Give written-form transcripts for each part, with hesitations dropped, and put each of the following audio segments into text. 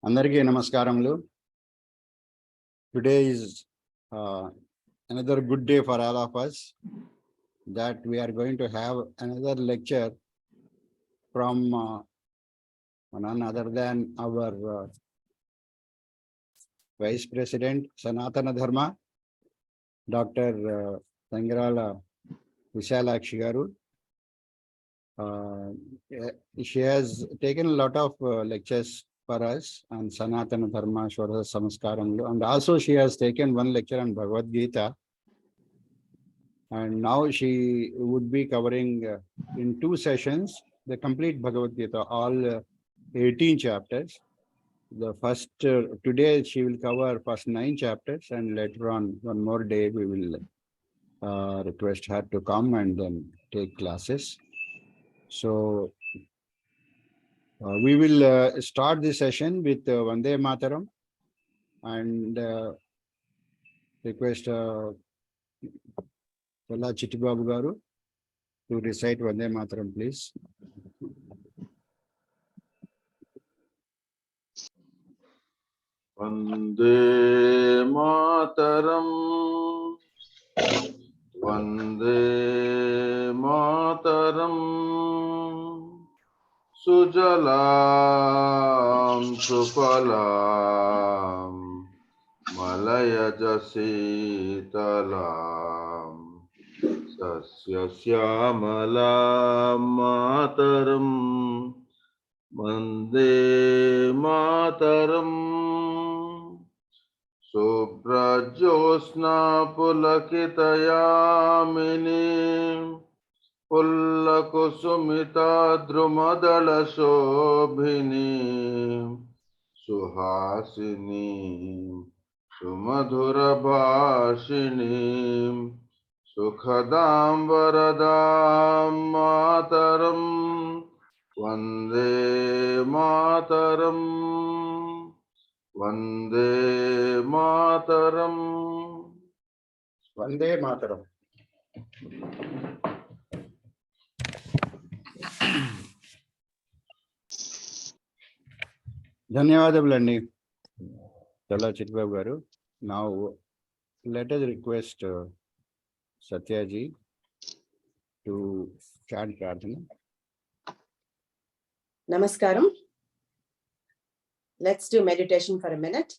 Andariki namaskaramulu. Today is another good day for all of us, that we are going to have another lecture from none other than our Vice President Sanatana Dharma, Dr. Tangirala Visalakshi garu. She has taken a lot of lectures for us on Sanatana Dharma, Veda Samskruti, and also she has taken one lecture on Bhagawad Geeta. And now she would be covering in 2 sessions the complete Bhagavad Gita, all 18 chapters. The first today she will cover first 9 chapters, and later on one more day we will request her to come and then take classes. So we will start the session with Vande Mataram, and request Chala Chittibabu garu to recite Vande Mataram, please. Vande Mataram, Vande Mataram, Sujalam Sufalam, Malaya Jasitalam, Sasya Syamalam Mataram, Vande Mataram. Subrajosna pulakitayamini, pullakusumita drumadala shobhini, suhasini, sumadhura bhashini, sukhadam varadam mataram, Vande Mataram. Vande Mataram. Vande Mataram. ధన్యవాదములండి చల్లా చిట్టిబాబు గారు. Now let us request Satyaji to chant Prarthana. Namaskaram. Let's do meditation for a minute.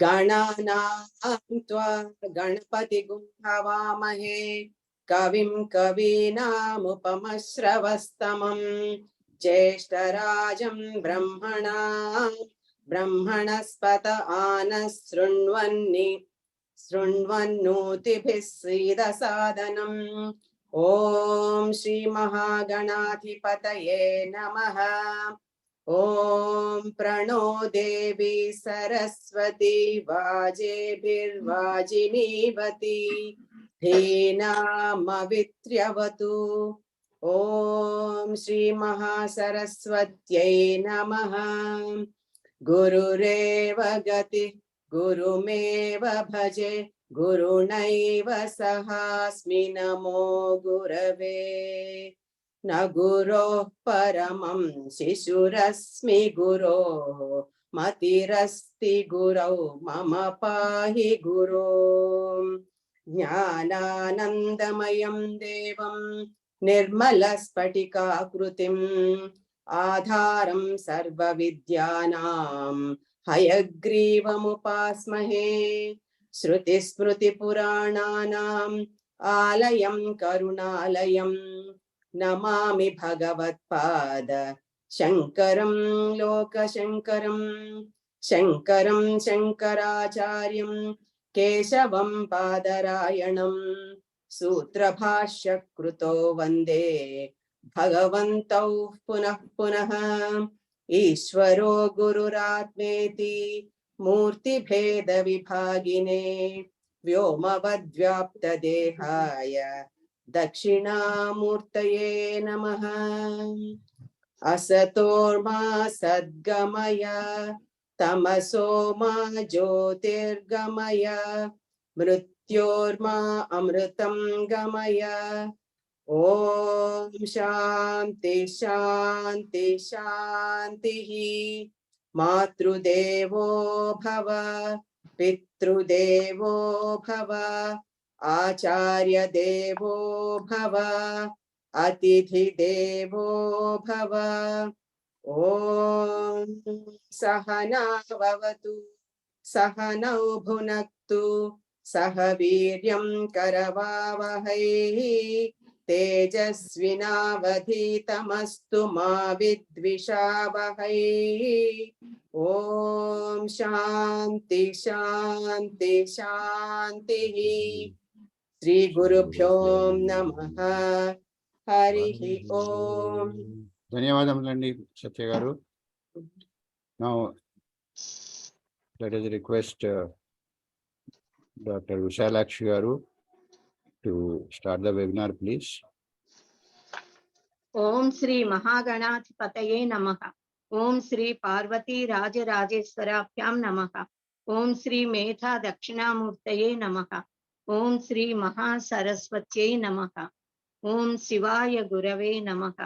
Gananam tva ganapati gum havamahe kavim kavinam upamasravastamam jeshtarajam brahmanaspata anasrunvannotibhis srida sadanam. Om Shri Mahaganadhipataye Namaha. Om Prano Devi Saraswati Vajebhirvajinivati Dhenamavitriyavatu. Om Shri Mahasaraswatyai Namaha. Gurureva Gati Gurumeva Bhaje Gurunaiva Sahasmi Namo Gurave. Na guro paramam shishurasmi guro matirasti guro mama pahi guro. Jnananandamayam devam nirmalasphatikakrutim आधारं सर्वविद्यानां हयग्रीवमुपास्महे श्रुतिस्मृतिपुराणानाम् आलयं करुणालयं नमामि भगवत्पाद शङ्करं लोकशङ्करं शङ्करं शङ्कराचार्यं केशवं पादरायणं सूत्रभाष्यकृतो वन्दे भगवन्तौ पुनः पुनः ईश्वरो गुरुरात्मेति मूर्तिभेदविभागिने व्योमवद्व्याप्तदेहाय दक्षिणामूर्तये नमः असतोर्मा सद्गमय तमसो मा ज्योतिर्गमय मृत्योर्मा अमृतं गमय ॐ शान्ति शान्ति शान्तिः मातृदेवो भव पितृदेवो भव आचार्यदेवो भव अतिथिदेवो भव ॐ सहना भवतु सहनौ भुनक्तु सह वीर्यं करवावहै तेजस्विनावधीतमस्तु मा विद्विषावहै ॐ शान्ति शान्ति शान्तिः श्री गुरुभ्यो नमः हरिः ओम ధన్యవాదములండి సత్య గారు. Now let us request Dr. Visalakshi garu to start the webinar, please. ओम श्री महागणाधिपतये नमः. ओम श्री पार्वती राजराजेश्वराभ्यां नमः. ओम श्री मेधा दक्षिणामूर्तये नमः. ओम श्री महासरस्वत्यै नमः. ओम शिवाय गुरवे नमः.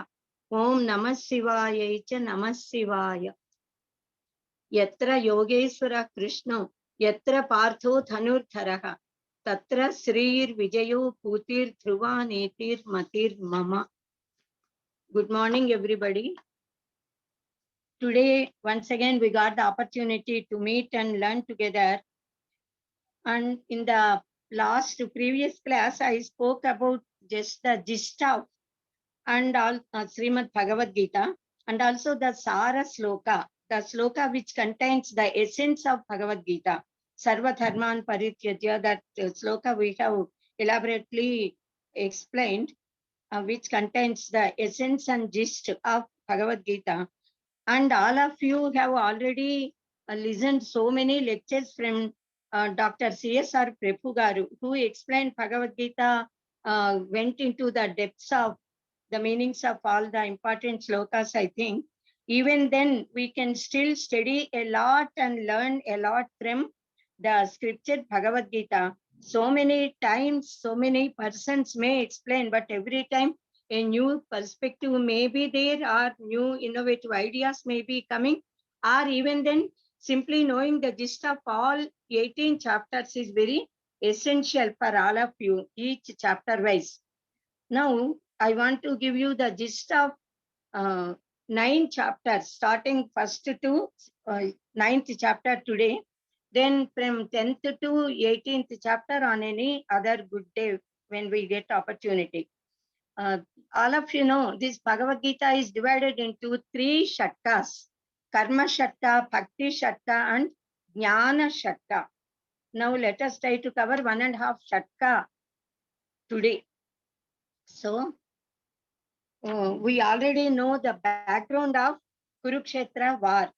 ओम नमः शिवायै च नमः शिवाय. यत्र योगेश्वरः कृष्णो यत्र पार्थो धनुर्धरः तत्र श्रीर्विजयो भूतिर्ध्रुवा नेतिर्मतिर्मम. Good morning, everybody. Today, once again, we got the opportunity to meet and learn together. And in the previous class, I spoke about just the gist of and all Srimad Bhagavad Gita, and also the Sara Sloka, the sloka which contains the essence of Bhagavad Gita. Sarva Dharman Parityajya, that sloka we have elaborately explained. Which contains the essence and gist of Bhagavad Gita. And all of you have already listened so many lectures from Dr. C.S.R. Prabhu Garu, who explained Bhagavad Gita, went into the depths of the meanings of all the important slokas, I think. Even then, we can still study a lot and learn a lot from the scripture Bhagavad Gita. So many times, so many persons may explain, but every time a new perspective may be there, or new innovative ideas may be coming, or even then simply knowing the gist of all 18 chapters is very essential for all of you, each chapter wise. Now, I want to give you the gist of 9 chapters, starting first to 9th chapter today. Then from 10th to 18th chapter on any other good day when we get opportunity. All of you know this Bhagavad Gita is divided into 3 shatkas: Karma Shatka, Bhakti Shatka and Jnana Shatka. Now let us try to cover 1.5 shatka today. So we already know the background of Kurukshetra war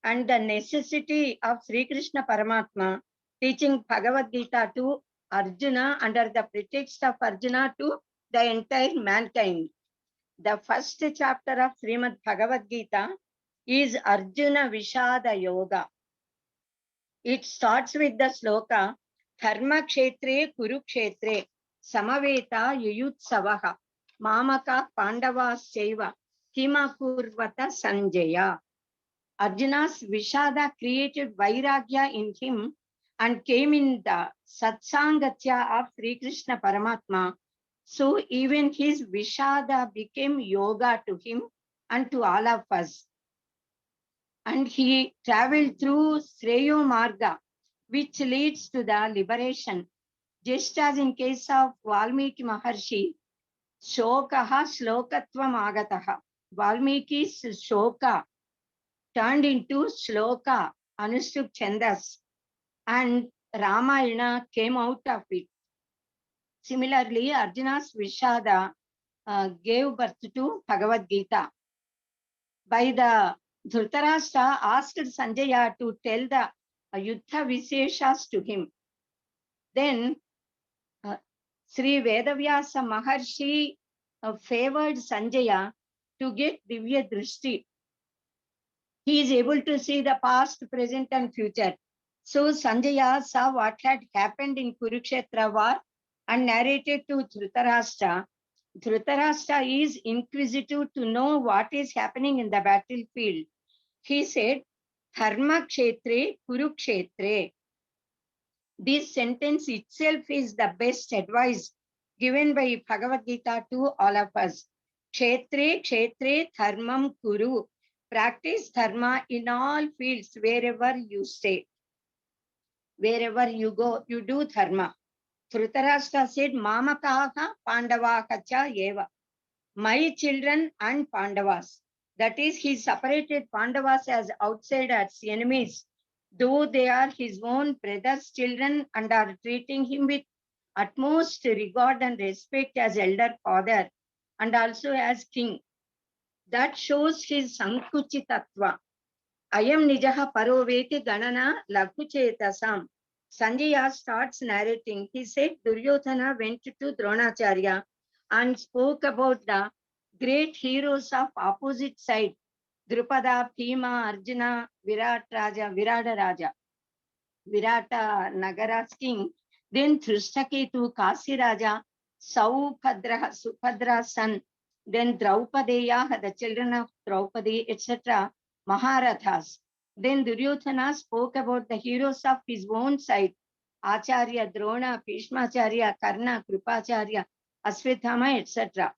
and the necessity of Sri Krishna Paramatma teaching Bhagavad Gita to Arjuna under the pretext of Arjuna to the entire mankind. The first chapter of Srimad Bhagavad Gita is Arjuna Vishada Yoga. It starts with the sloka Dharma Kshetre Kurukshetre Samaveta Yuyutsavaha Mamaka Pandavas Chaiva Kima Kurvata Sanjaya. Arjuna's Vishada created Vairagya in him and came in the Satsangatya of Sri Krishna Paramatma. So even his Vishada became yoga to him and to all of us. And he traveled through Sreyo Marga, which leads to the liberation. Just as in case of Valmiki Maharshi, Shokaha Slokatvam Agataha. Valmiki's Shoka turned into Shloka, Anushtub Chandas, and Ramayana came out of it. Similarly, Arjuna's Vishada gave birth to Bhagavad Geeta. By the Dhritarashtra asked Sanjaya to tell the Yuddha Viseshas to him. Then Sri Vedavyasa Maharshi favored Sanjaya to get Divya Drishti. He is able to see the past, present, and future. So Sanjaya saw what had happened in Kurukshetra war and narrated to Dhritarashtra. Dhritarashtra is inquisitive to know what is happening in the battlefield. He said, Dharma Kshetre Kurukshetre. This sentence itself is the best advice given by Bhagavad Gita to all of us. Kshetre Kshetre Dharmam Kuru. Practice dharma in all fields, wherever you stay. Wherever you go, you do dharma. Dhritarashtra said, Mamakaha Pandavaha cha eva. My children and Pandavas. That is, he separated Pandavas as outsiders, enemies, though they are his own brother's children and are treating him with utmost regard and respect as elder father and also as king. That shows his Sankuchitatva. Ayam Nijaha Paroveti Ganana Lakuchetasam. Sanjaya starts narrating. He said Duryodhana went to Dronacharya and spoke about the great heroes of opposite side. Drupada, Bhima, Arjuna, Virata Raja. Virata Nagara's king. Then Thrishtaketu, Kasi Raja, Subhadra's son. Then Draupadeya, the children of Draupadi, etc. Maharathas. Then Duryodhana spoke about the heroes of his own side. Acharya, Drona, Bhishmacharya, Karna, Kripacharya, Aswethama, etc.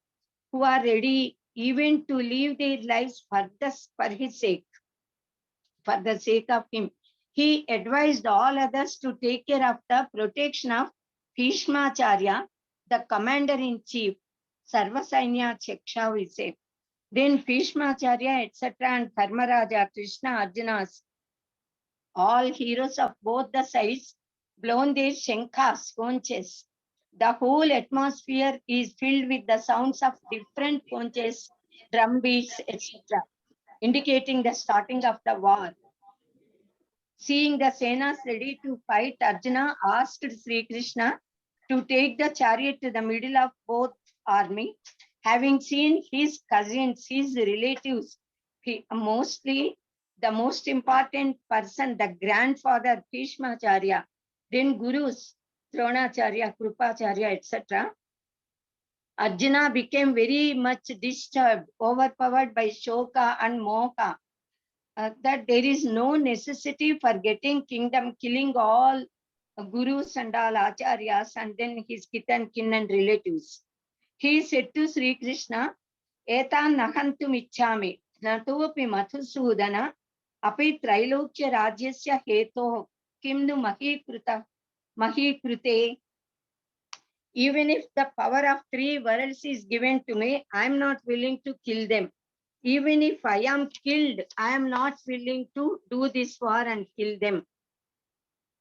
Who are ready even to leave their lives for his sake, for the sake of him. He advised all others to take care of the protection of Bhishmacharya, the commander-in-chief, Sarvasainya Cheksha, we say. Then Bhishmacharya, etc. and Dharmaraja, Krishna, Arjunas, all heroes of both the sides, blown their shankhas, conches. The whole atmosphere is filled with the sounds of different conches, drum beats, etc., indicating the starting of the war. Seeing the Senas ready to fight, Arjuna asked Sri Krishna to take the chariot to the middle of both army. Having seen his cousins, his relatives, mostly the most important person, the grandfather Bhishmacharya, then gurus, Dronacharya, Kripacharya, etc., Arjuna became very much disturbed, overpowered by Shoka and Moha, that there is no necessity for getting kingdom, killing all gurus and all acharyas and then his kith and kin and relatives. He said to Sri Krishna, Etan nahantum ichchami, natopi mathusudana, api trailokya rajyasya heto, kimnu mahikrute. Even if the power of 3 worlds is given to me, I am not willing to kill them. Even if I am killed, I am not willing to do this war and kill them.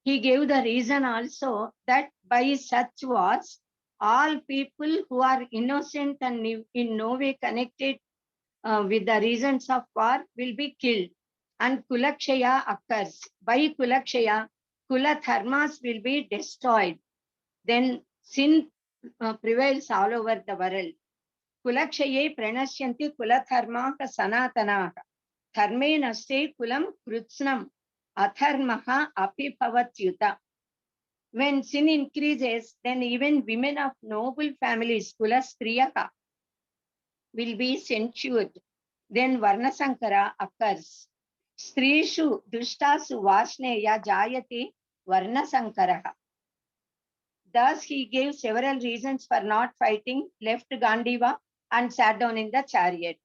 He gave the reason also that by such wars, all people who are innocent and in no way connected with the reasons of war will be killed. And Kulakshaya occurs. By Kulakshaya, Kula dharmas will be destroyed. Then sin prevails all over the world. Kulakshaye pranashyanti kuladharmaha sanatanaha. Dharme naste kulam krutsnam. Atharmaha api bhavatyuta. When sin increases, then even women of noble families, kulastriyaha, will be censured. Then varnasankara occurs. Strishu dushtasu vashneya jayate varnasankaraha. Thus, he gave several reasons for not fighting, left Gandiva and sat down in the chariot.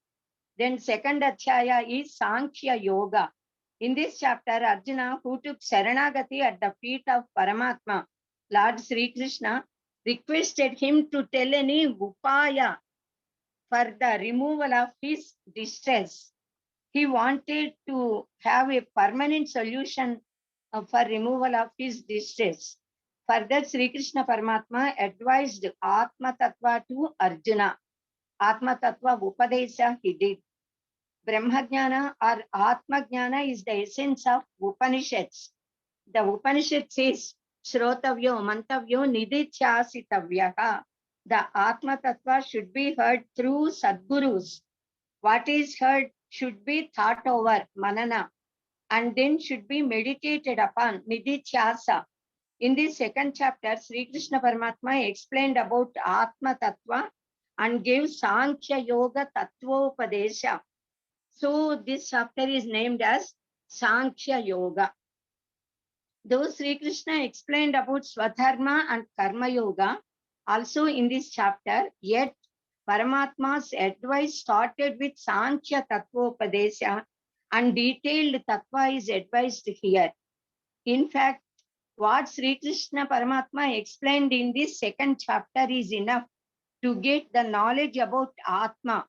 Then second Adhyaya is Sankhya Yoga. In this chapter, Arjuna, who took Sharanagati at the feet of Paramatma, Lord Sri Krishna, requested him to tell any upaya for the removal of his distress. He wanted to have a permanent solution for removal of his distress. Further, Sri Krishna Paramatma advised Atma Tattva to Arjuna. Atma Tattva Upadesha he did. Brahmajnana or Atma Jnana is the essence of Upanishads. The Upanishad says, Shrotavyo, Mantavyo, Nidichyasitavyaha. The Atma Tattva should be heard through Sadgurus. What is heard should be thought over, Manana, and then should be meditated upon, Nidichyasa. In this second chapter, Sri Krishna Paramatma explained about Atma Tattva and gave Sankhya Yoga Tattvopadesha. So this chapter is named as Sankhya Yoga. Though Sri Krishna explained about Swadharma and Karma Yoga also in this chapter, yet Paramatma's advice started with Sankhya Tattvopadesha and detailed Tattva is advised here. In fact, what Sri Krishna Paramatma explained in this second chapter is enough to get the knowledge about Atma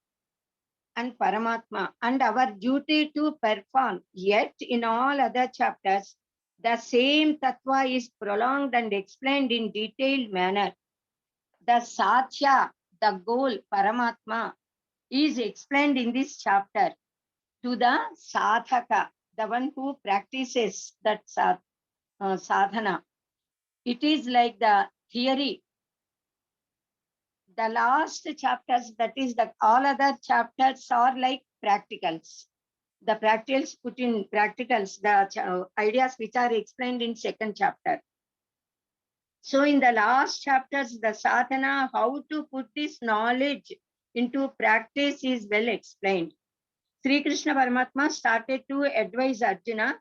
and Paramatma and our duty to perform. Yet in all other chapters, the same tattva is prolonged and explained in detailed manner. The Satya, the goal, Paramatma, is explained in this chapter to the Sadhaka, the one who practices that sadhana. It is like the theory. The last chapters, that is the all other chapters are like practicals. The practicals put in practicals, the ideas which are explained in second chapter. So in the last chapters, the sadhana, how to put this knowledge into practice is well explained. Sri Krishna Paramatma started to advise Arjuna,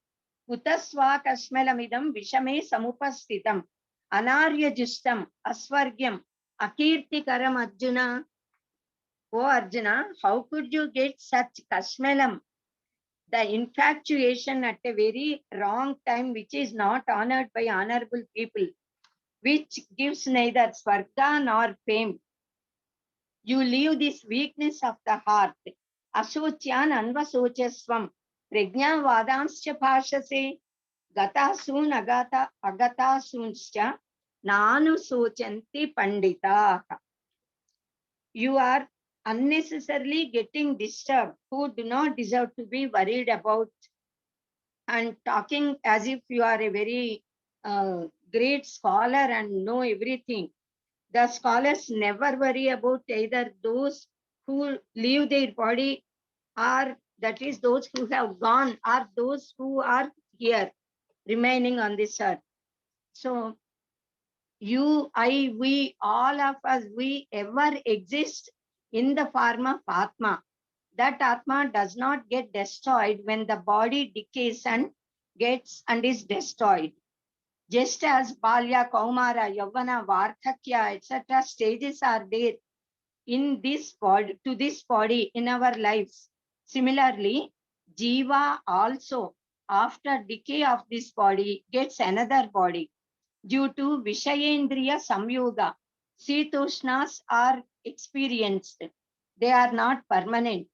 Utasva Kashmelamidam Vishame Samupastitam Anarya Justam Asvargyam Akirtikaram Arjuna. Oh Arjuna, how could you get such Kashmelam? The infatuation at a very wrong time, which is not honored by honorable people, which gives neither Swarga nor fame. You leave this weakness of the heart. Asocyan anvasochasvam prajna vadanscha bhashase gatasun agatasunscha nanu sochanti pandita. You are unnecessarily getting disturbed who do not deserve to be worried about and talking as if you are a very great scholar and know everything. The scholars never worry about either those who leave their body or that is those who have gone or those who are here remaining on this earth. So you, I, we, all of us, we ever exist in the form of Atma. That Atma does not get destroyed when the body decays and gets and is destroyed. Just as Balya, Kaumara, Yavana, Vardhakya, etc. stages are there in this body, to this body in our lives. Similarly, Jiva also, after decay of this body, gets another body. Due to Vishayendriya Samyoga, Sitoshnas are experienced. They are not permanent.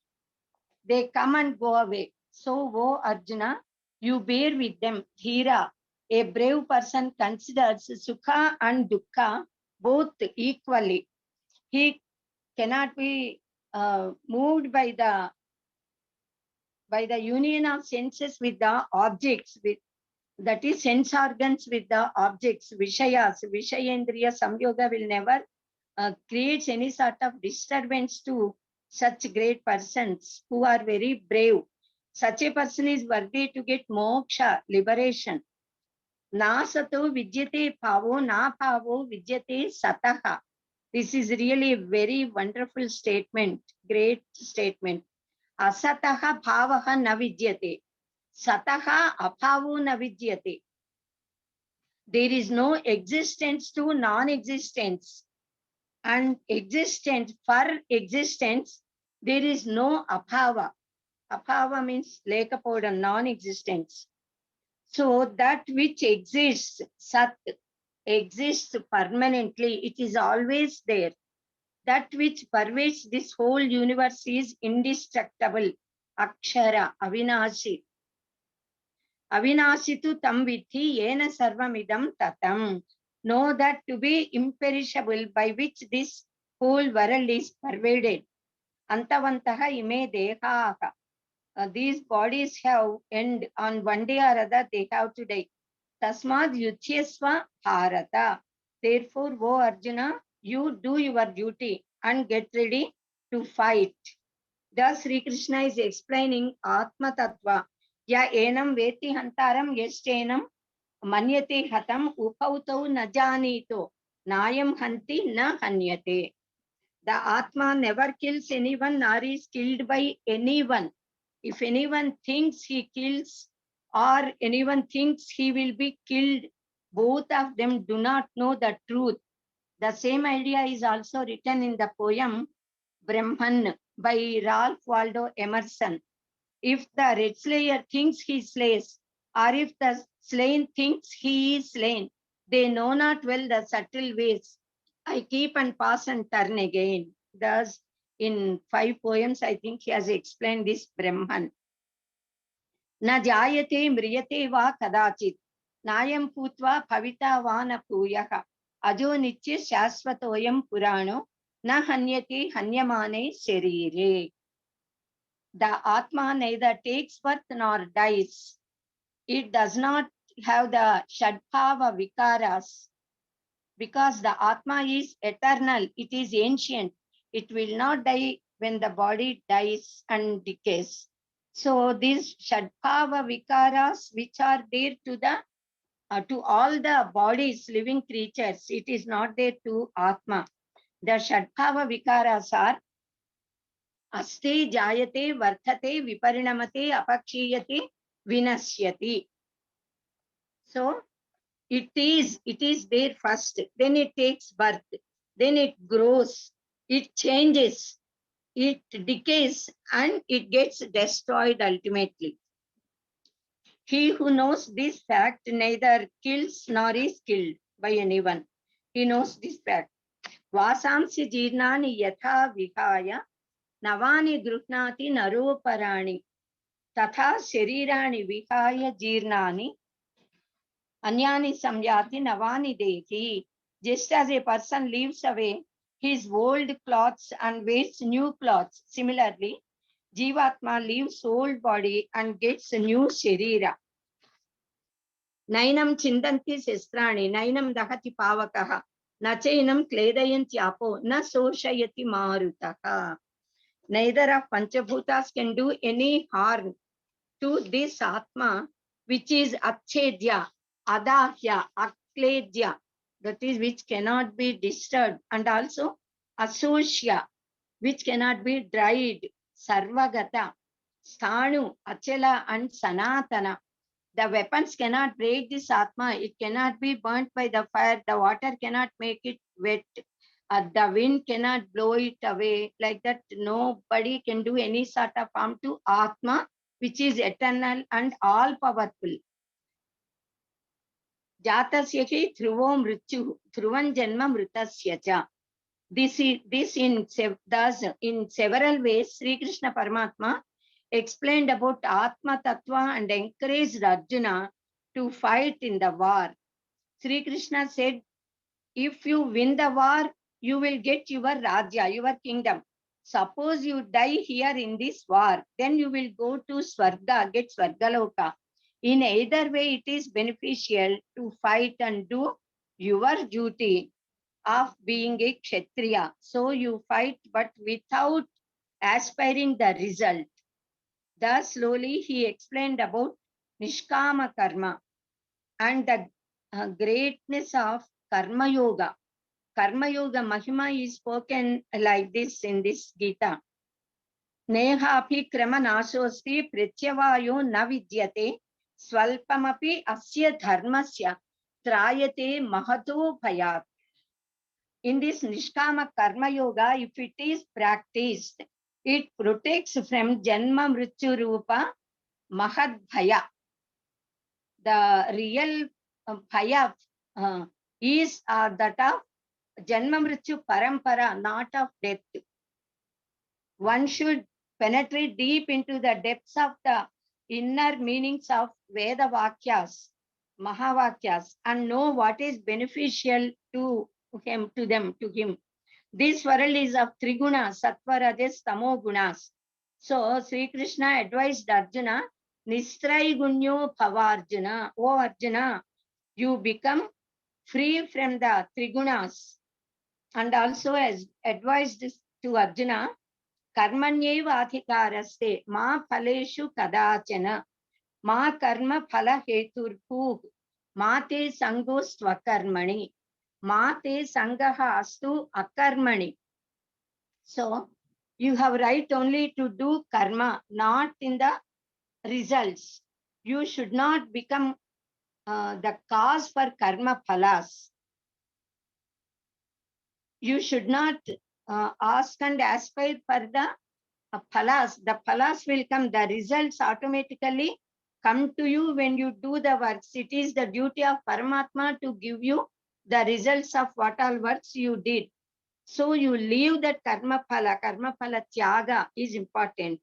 They come and go away. So, O Arjuna, you bear with them. Dhira, a brave person considers Sukha and Dukkha both equally. He cannot be moved by the union of senses with the objects, with that is sense organs with the objects, Vishayas. Vishayendriya Samyoga will never create any sort of disturbance to such great persons who are very brave. Such a person is worthy to get moksha, liberation. Na sato vidyate bhavo, na bhavo vidyate sataha. This is really a very wonderful statement, great statement. Asataha bhavaha na vidyate. Sataha abhavo na vidyate. There is no existence to non-existence. And existence, for existence, There is no abhava. Abhava means lekapoda, non-existence. So that which exists, Sat, exists permanently, it is always there. That which pervades this whole universe is indestructible, Akshara, Avinashi. Avinashitu tam vidhi yena sarvamidam tatam. Know that to be imperishable, by which this whole world is pervaded. Antavantaha ime dehaha. These bodies have end, on one day or other they have to die. Tasmad yuchyasva bharata. Therefore, O Arjuna, you do your duty and get ready to fight. Thus, Sri Krishna is explaining Atma Tattva. Ya enam veti hantaram yashtenam manyate hatam upautau najanito nayam hanti na hanyate. The Atma never kills anyone nor is killed by anyone. If anyone thinks he kills or anyone thinks he will be killed, both of them do not know the truth. The same idea is also written in the poem Brahman by Ralph Waldo Emerson. If the red slayer thinks he slays, or if the slain thinks he is slain, they know not well the subtle ways. I keep and pass and turn again. Thus, in 5 poems, I think he has explained this Brahman. Na jayate mriyate va kadachit, nayam putva bhavita va na puyaha, ajo nitya shasvatoyam purano, na hanyate hanyamane sharire. The Atma neither takes birth nor dies. It does not have the Shadbhava Vikaras, because the Atma is eternal, it is ancient. It will not die when the body dies and decays. So these Shadbhava Vikaras, which are there to all the bodies, living creatures, it is not there to Atma. The Shadbhava Vikaras are Aste jayate varthate viparinamate apakshiyate vinasyati. So it is there first, then it takes birth, then it grows, it changes, it decays, and it gets destroyed ultimately. He who knows this fact neither kills nor is killed by anyone. He knows this fact. Vasamsi jirnani yatha vihaya navani gruhnati naroparani tatha sharirani vihaya jirnani anyani samyati navani dehi. Just as a person leaves away his old clothes and wears new clothes, similarly, Jivatma leaves old body and gets a new sharira. Nainam chindanti sestrani, nainam dahati pavakaha, na chainam kledayanti apo, na soshayati marutaha. Neither of Panchabhutas can do any harm to this Atma, which is Achedya, Adahya, Akledya, that is which cannot be disturbed, and also Asosya, which cannot be dried, Sarvagata, Sthanu, Achala, and Sanatana. The weapons cannot break this Atma, it cannot be burnt by the fire, the water cannot make it wet. The wind cannot blow it away. Like that, nobody can do any sort of harm to Atma, which is eternal and all-powerful. Jatasya hi dhruvo mrityu, dhruvan janma mritasya cha. Thus in several ways, Sri Krishna Paramatma explained about Atma Tattva and encouraged Arjuna to fight in the war. Sri Krishna said, if you win the war, you will get your Rajya, your kingdom. Suppose you die here in this war, then you will go to Swarga, get Swargaloka. In either way, it is beneficial to fight and do your duty of being a Kshatriya. So you fight, but without aspiring the result. Thus, slowly he explained about Nishkama Karma and the greatness of Karma Yoga. Karma Yoga Mahima is spoken like this in this Geeta. Nehapi krama nashosti pratyavayo na vidyate swalpamapi asya dharmasya trayate mahato bhayat. In this Nishkama Karma Yoga, if it is practiced, It protects from Janma Mrityu Rupa Mahad Bhaya. The real Bhaya is that of Janma Mrityu Parampara, not of death. One should penetrate deep into the depths of the inner meanings of Veda Vakyas, Mahavakyas, and know what is beneficial to him. This world is of three gunas, sattva, rajas, tamo gunas. So Sri Krishna advised Arjuna, Nistrai gunyo bhavarjuna. O Arjuna, you become free from the three gunas. And also as advised to Arjuna, Karmanyeva adhikaraste ma phaleshu kadachana ma karma phala heturpu ma te sango swakarmani ma te sangaha astu akarmani. So you have right only to do karma, not in the results. You should not become the cause for karma phalas. You should not ask and aspire for the phalas. The phalas will come, the results automatically come to you when you do the works. It is the duty of Paramatma to give you the results of what all works you did. So you leave that karma phala tyaga is important.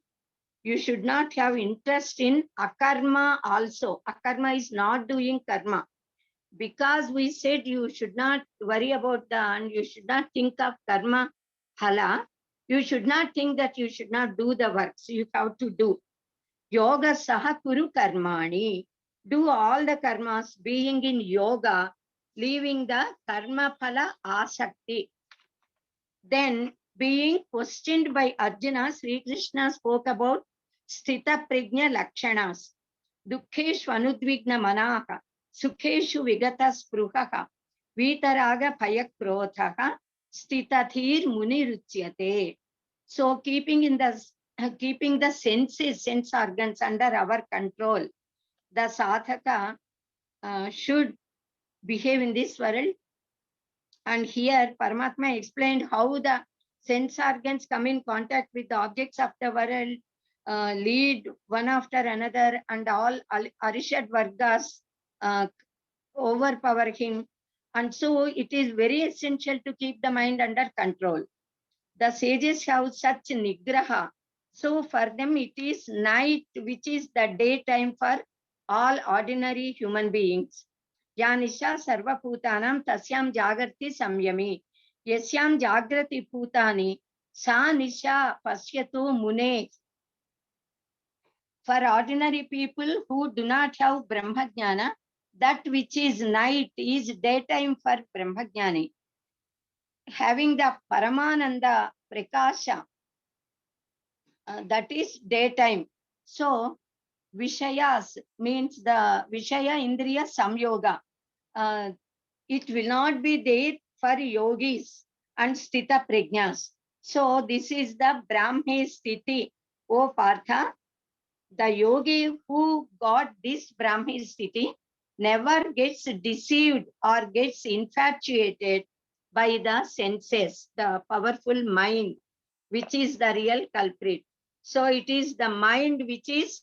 You should not have interest in akarma also. Akarma is not doing karma. Because we said you should not worry about and you should not think of karma phala. You should not think that you should not do the works. You have to do. Yoga saha kuru karmani. Do all the karmas, being in yoga, leaving the karma phala asakti. Then being questioned by Arjuna, Sri Krishna spoke about sthita prajna lakshanas. Dukkeshu anudvigna manaha. Sukheshu vigata spruhaha. Vitaraga payakrodhaha. Sthitathir muni ruchyate. So keeping the senses, sense organs under our control, the sadhaka should behave in this world. And here Paramatma explained how the sense organs come in contact with the objects of the world, lead one after another, and all Arishad Vargas overpower him. And so it is very essential to keep the mind under control. The sages have such nigraha. So for them it is night, which is the daytime for all ordinary human beings. Yanisha sarva bhutanam tasyam jagarti samyami. Yasyam jagrati bhutani sa nisha pasyato mune. For ordinary people who do not have Brahmajnana, that which is night is daytime for Brahmajnani. Having the Paramananda Prakasha, that is daytime. So Vishayas means the Vishaya Indriya Samyoga. It will not be there for yogis and Sthita Prajnas. So this is the Brahmi Sthiti. O Partha, the yogi who got this Brahmi Sthiti never gets deceived or gets infatuated by the senses, the powerful mind, which is the real culprit. So it is the mind which is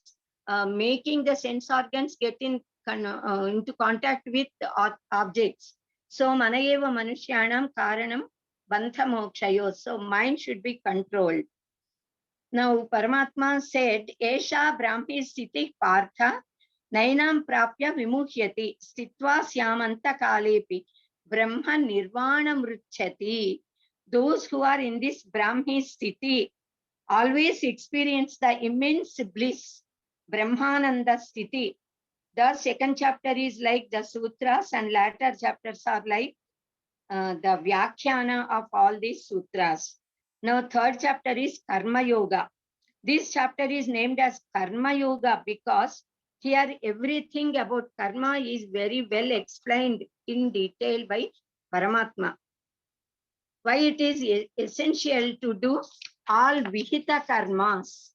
making the sense organs get into contact with objects. So manayeva manushyanam karanam bandha mokshayo. So mind should be controlled. Now Paramatma said, Esha Brahmi Sthiti Partha Nainam Prapya Vimuhyati Sthitva Syamanta Kalepi Brahma Nirvana Mruchati. Those who are in this Brahmi Sthiti always experience the immense bliss, Brahmananda Sthiti. The second chapter is like the sutras and latter chapters are like the Vyakhyana of all these sutras. Now third chapter is Karma Yoga. This chapter is named as Karma Yoga because here everything about karma is very well explained in detail by Paramatma. Why it is essential to do all Vihita karmas.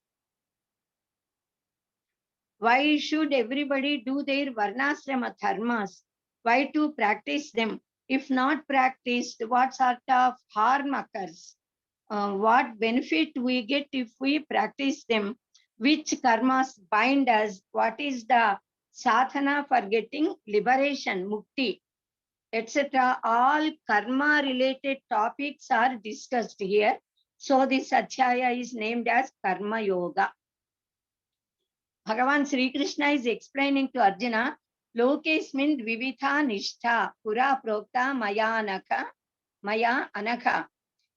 Why should everybody do their Varnasrama dharmas? Why to practice them? If not practiced, what sort of harm occurs? what benefit we get if we practice them, which karmas bind us, what is the sadhana for getting liberation, mukti, etc. All karma related topics are discussed here. So this Adhyaya is named as Karma Yoga. Bhagavan Sri Krishna is explaining to Arjuna, Lokesmin Vivitha Nishtha Pura Prokta Maya Anakha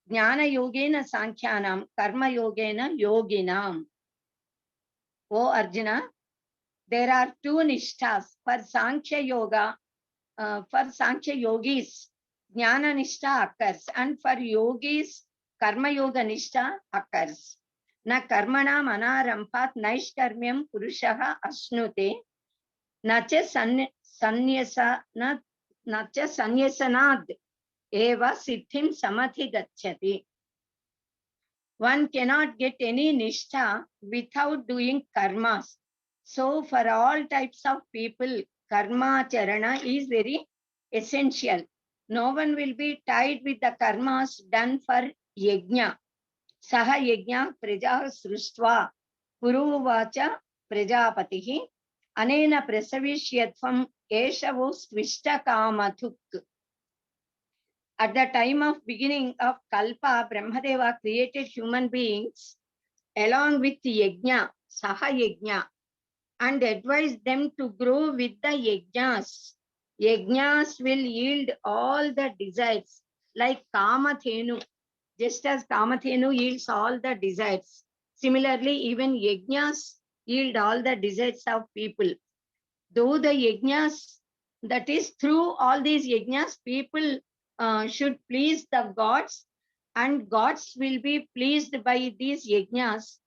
Jnana Yogena Sankhyanam Karma Yogena Yoginam. O Arjuna, there are two Nishthas for Sankhya Yoga. For Sankhya Yogis, Jnana Nishtha occurs, and for Yogis, Karma Yoga Nishtha occurs. Na karmanam anarampat naishkarmyam purushaha asnute, na cha sanyasanad eva siddhim samadhi gacchati. One cannot get any nishtha without doing karmas. So for all types of people, karma charana is very essential. No one will be tied with the karmas done for yajna. Saha yajna praja sruštva puruvacha prajapatihi anena prasavishyatvam eshavo svishta kamathuk. At the time of beginning of Kalpa, Brahmadeva created human beings along with yajna, saha yajna, and advised them to grow with the yajnas. Yajnas will yield all the desires, like Kamathenu. Just as Kamathenu yields all the desires, similarly, even yajnas yield all the desires of people. Though the yajnas, that is, through all these yajnas, people should please the gods, and gods will be pleased by these yajnas,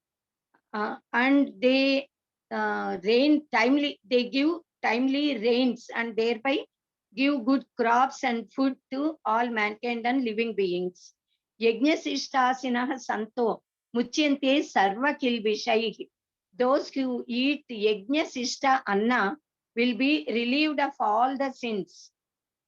and they rain timely, they give timely rains, and thereby give good crops and food to all mankind and living beings. Yajnasishtasinaha santo muchyante sarva kilbishaihi. Those who eat yajnasishta anna will be relieved of all the sins.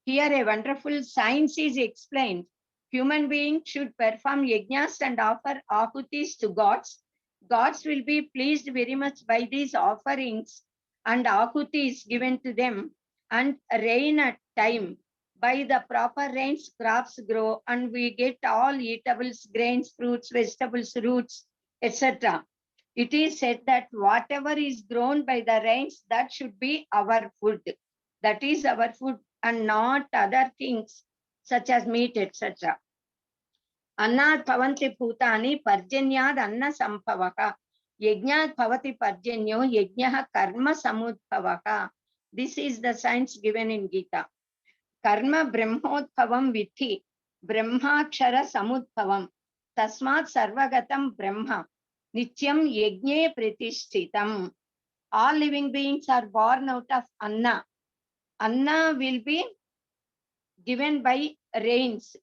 Here a wonderful science is explained. Human beings should perform yajnas and offer ahutis to gods. Gods will be pleased very much by these offerings and ahutis given to them, and rain at time. By the proper rains, crops grow, and we get all eatables, grains, fruits, vegetables, roots, etc. It is said that whatever is grown by the rains, that should be our food. That is our food, and not other things such as meat, etc. Annad bhavanti bhutani parjanyad anna sambhavaka. Yajnad bhavati parjanyo yajnaha karma samudbhavaka. This is the science given in Geeta. Karma brahmodbhavam vithi brahmakshara samudbhavam tasmat sarvagatam brahma nityam yajne pratishtitam. All living beings are born out of anna. Anna will be given by rains.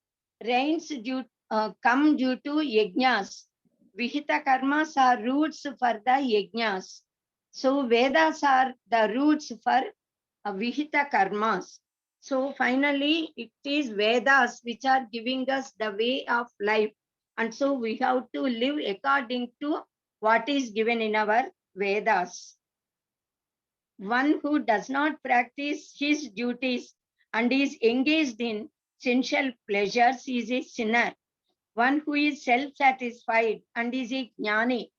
Rains come due to yajnas. Vihita karmas are roots for the yajnas. So Vedas are the roots for Vihita karmas. So finally, it is Vedas which are giving us the way of life. And so we have to live according to what is given in our Vedas. One who does not practice his duties and is engaged in sensual pleasures is a sinner. One who is self-satisfied and is a jnani,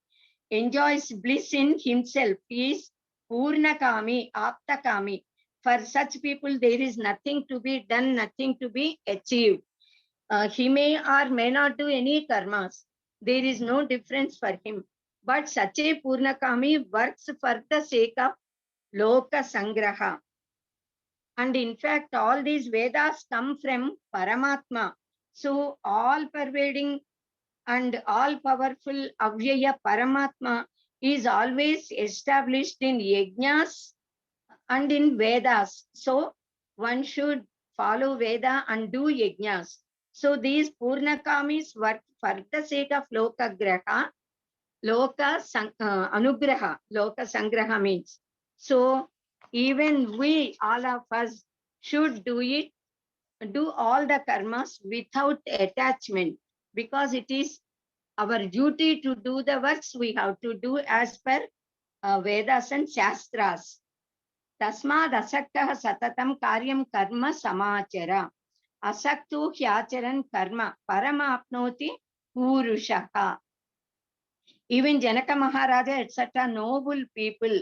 enjoys bliss in himself, he is purnakami, aptakami. For such people, there is nothing to be done, nothing to be achieved. He may or may not do any karmas. There is no difference for him. But such a purnakami works for the sake of loka sangraha. And in fact, all these Vedas come from Paramatma. So all pervading and all powerful Avyaya Paramatma is always established in yajnas and in Vedas. So one should follow Veda and do yajnas. So these Purnakamis work for the sake of Loka Anugraha. Loka Sangraha means. So even we, all of us, should do all the karmas without attachment, because it is our duty to do the works we have to do as per Vedas and Shastras. Tasmad asaktaha satatam karyam karma samachara. Asaktu hyacharan karma paramapnoti purushaha. Even Janaka Maharaja, etc., noble people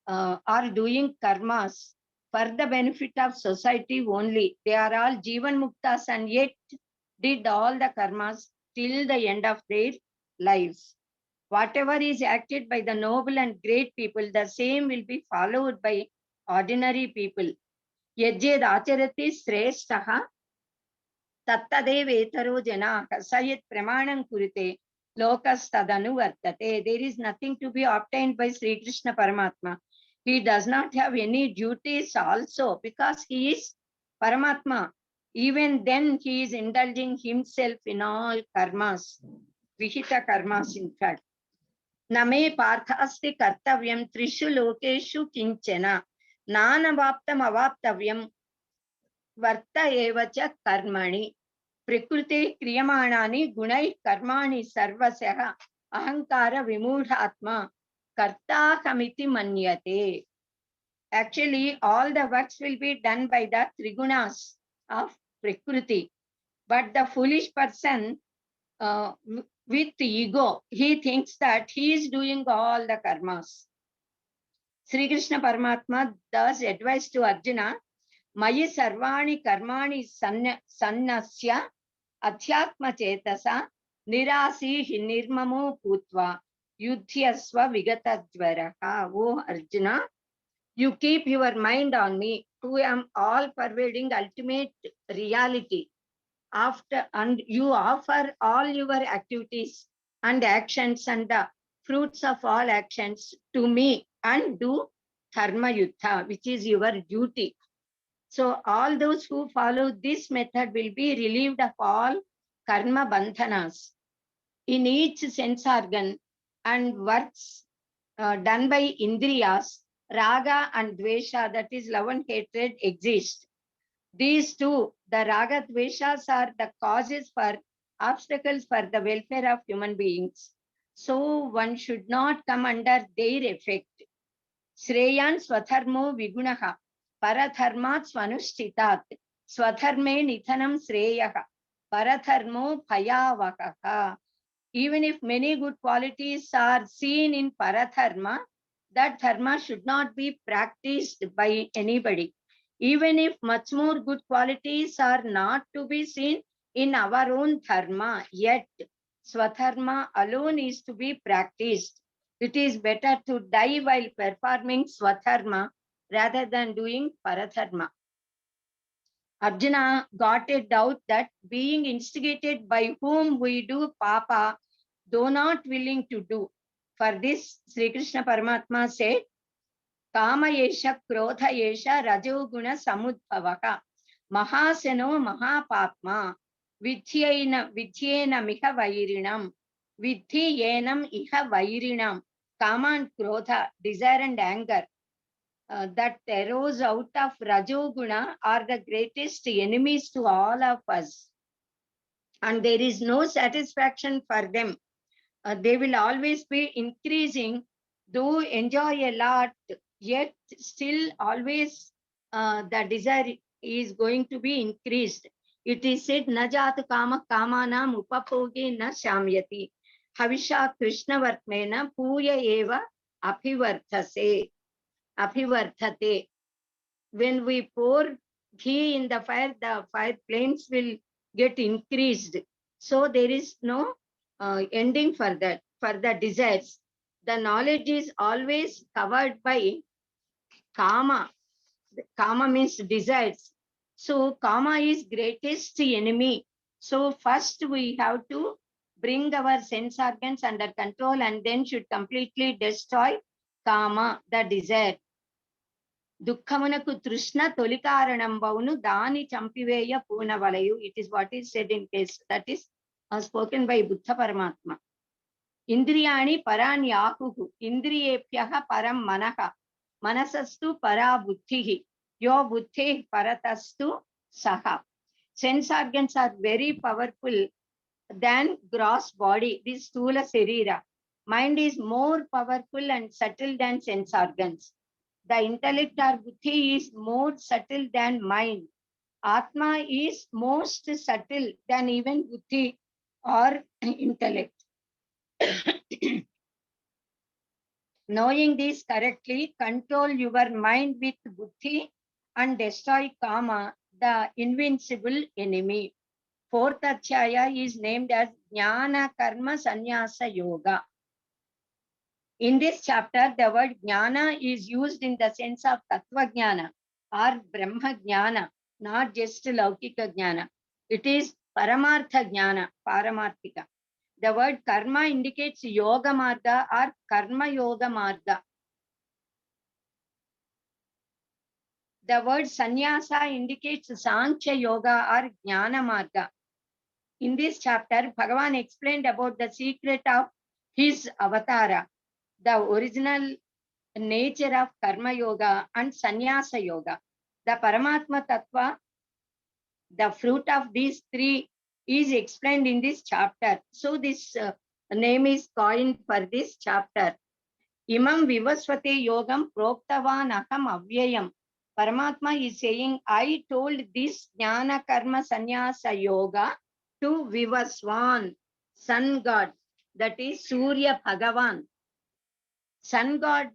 are doing karmas for the benefit of society only. They are all Jivan Muktas and yet did all the karmas till the end of their lives. Whatever is acted by the noble and great people, the same will be followed by ordinary people. Yajjed acharati sreshtaha tattadevetaro janaha sayat pramanam kurite lokastadanu vartate. There is nothing to be obtained by Sri Krishna Paramatma. He does not have any duties also because he is Paramatma. Even then he is indulging himself in all karmas, vihita karmas in fact. Name parthasti kartavyam trishu lokeshu kinchana nanavaptam avaptavyam varta evacha karmani prakrute kriyamanani gunai karmani sarvasyaha ahankara vimudhatma kartahamiti manyate. Actually, all the works will be done by the trigunas of prakriti, but the foolish person with ego, he thinks that he is doing all the karmas. Sri Krishna Paramatma thus advised to Arjuna, Mayi sarvani karmani sannasya adhyatma chetasa nirasi nirmamo putva yudhyasva vigatadvaraha. O Arjuna, you keep your mind on me, who am all pervading ultimate reality. And you offer all your activities and actions and the fruits of all actions to me and do dharma yuddha, which is your duty. So all those who follow this method will be relieved of all karma bandhanas in each sense organ and works done by indriyas. Raga and dvesha, that is love and hatred, exist. These two, the raga dveshas, are the causes for obstacles for the welfare of human beings. So one should not come under their effect. Shreyan swadharmo vigunaha paradharmat swanushchitat swadharme nithanam shreyaha paradharmo bhayavakaha. Even if many good qualities are seen in paradharma, that dharma should not be practiced by anybody. Even if much more good qualities are not to be seen in our own dharma, yet swadharma alone is to be practiced. It is better to die while performing swadharma rather than doing paradharma. Arjuna got a doubt that being instigated by whom we do papa, though not willing to do. For this, Sri Krishna Paramatma said, Kama yesha krodha yesha rajoguna samudbhavaka mahaseno mahapapma vidhyena miha vairinam vidhi yenam iha vairinam. Kama and krodha, desire and anger, that arose out of rajoguna are the greatest enemies to all of us. And there is no satisfaction for them. They will always be increasing, though enjoy a lot, yet still always the desire is going to be increased. It is said, Najat kama kamanam upapoge na shamyati havisha krishna vartmena puya eva abhivarthase. Abhivarthate. When we pour ghee in the fire flames will get increased. So there is no ending for that, for the desires. The knowledge is always covered by kama. Kama means desires. So kama is greatest enemy. So first we have to bring our sense organs under control and then should completely destroy kama, the desire. దుఃఖమునకు తృష్ణ తొలికారణంబవును దాని చంపివేయ పూనవలయు. It is what is said in case that is spoken by Buddha Paramatma. ఇంద్రియాణి పరాణ్యాహుః ఇంద్రియేభ్యః పరం మనః మనసస్తు పరా బుద్ధిః యో బుద్ధేః పరతస్తు సహ. Sense organs are very powerful than gross body, this Stula Sarira. Mind is more powerful and subtle than sense organs. The intellect or buddhi is more subtle than mind. Atma is most subtle than even buddhi or intellect. Knowing this correctly, control your mind with buddhi and destroy kama, the invincible enemy. Fourth Adhyaya is named as Jnana Karma Sannyasa Yoga. In this chapter, the word Jnana is used in the sense of Tattva Jnana or Brahma Jnana, not just Laukika Jnana. It is Paramartha Jnana, Paramarthika. The word Karma indicates Yoga Marga or Karma Yoga Marga. The word Sannyasa indicates Sankhya Yoga or Jnana Marga. In this chapter, Bhagavan explained about the secret of his avatara, the original nature of Karma Yoga and Sannyasa Yoga. The Paramatma Tattva, the fruit of these three, is explained in this chapter. So this name is coined for this chapter. Imam Vivasvate Yogam Proktavan Aham Avyayam. Paramatma is saying, I told this Jnana Karma Sannyasa Yoga to Vivaswan, sun god, that is Surya Bhagavan. Sun god,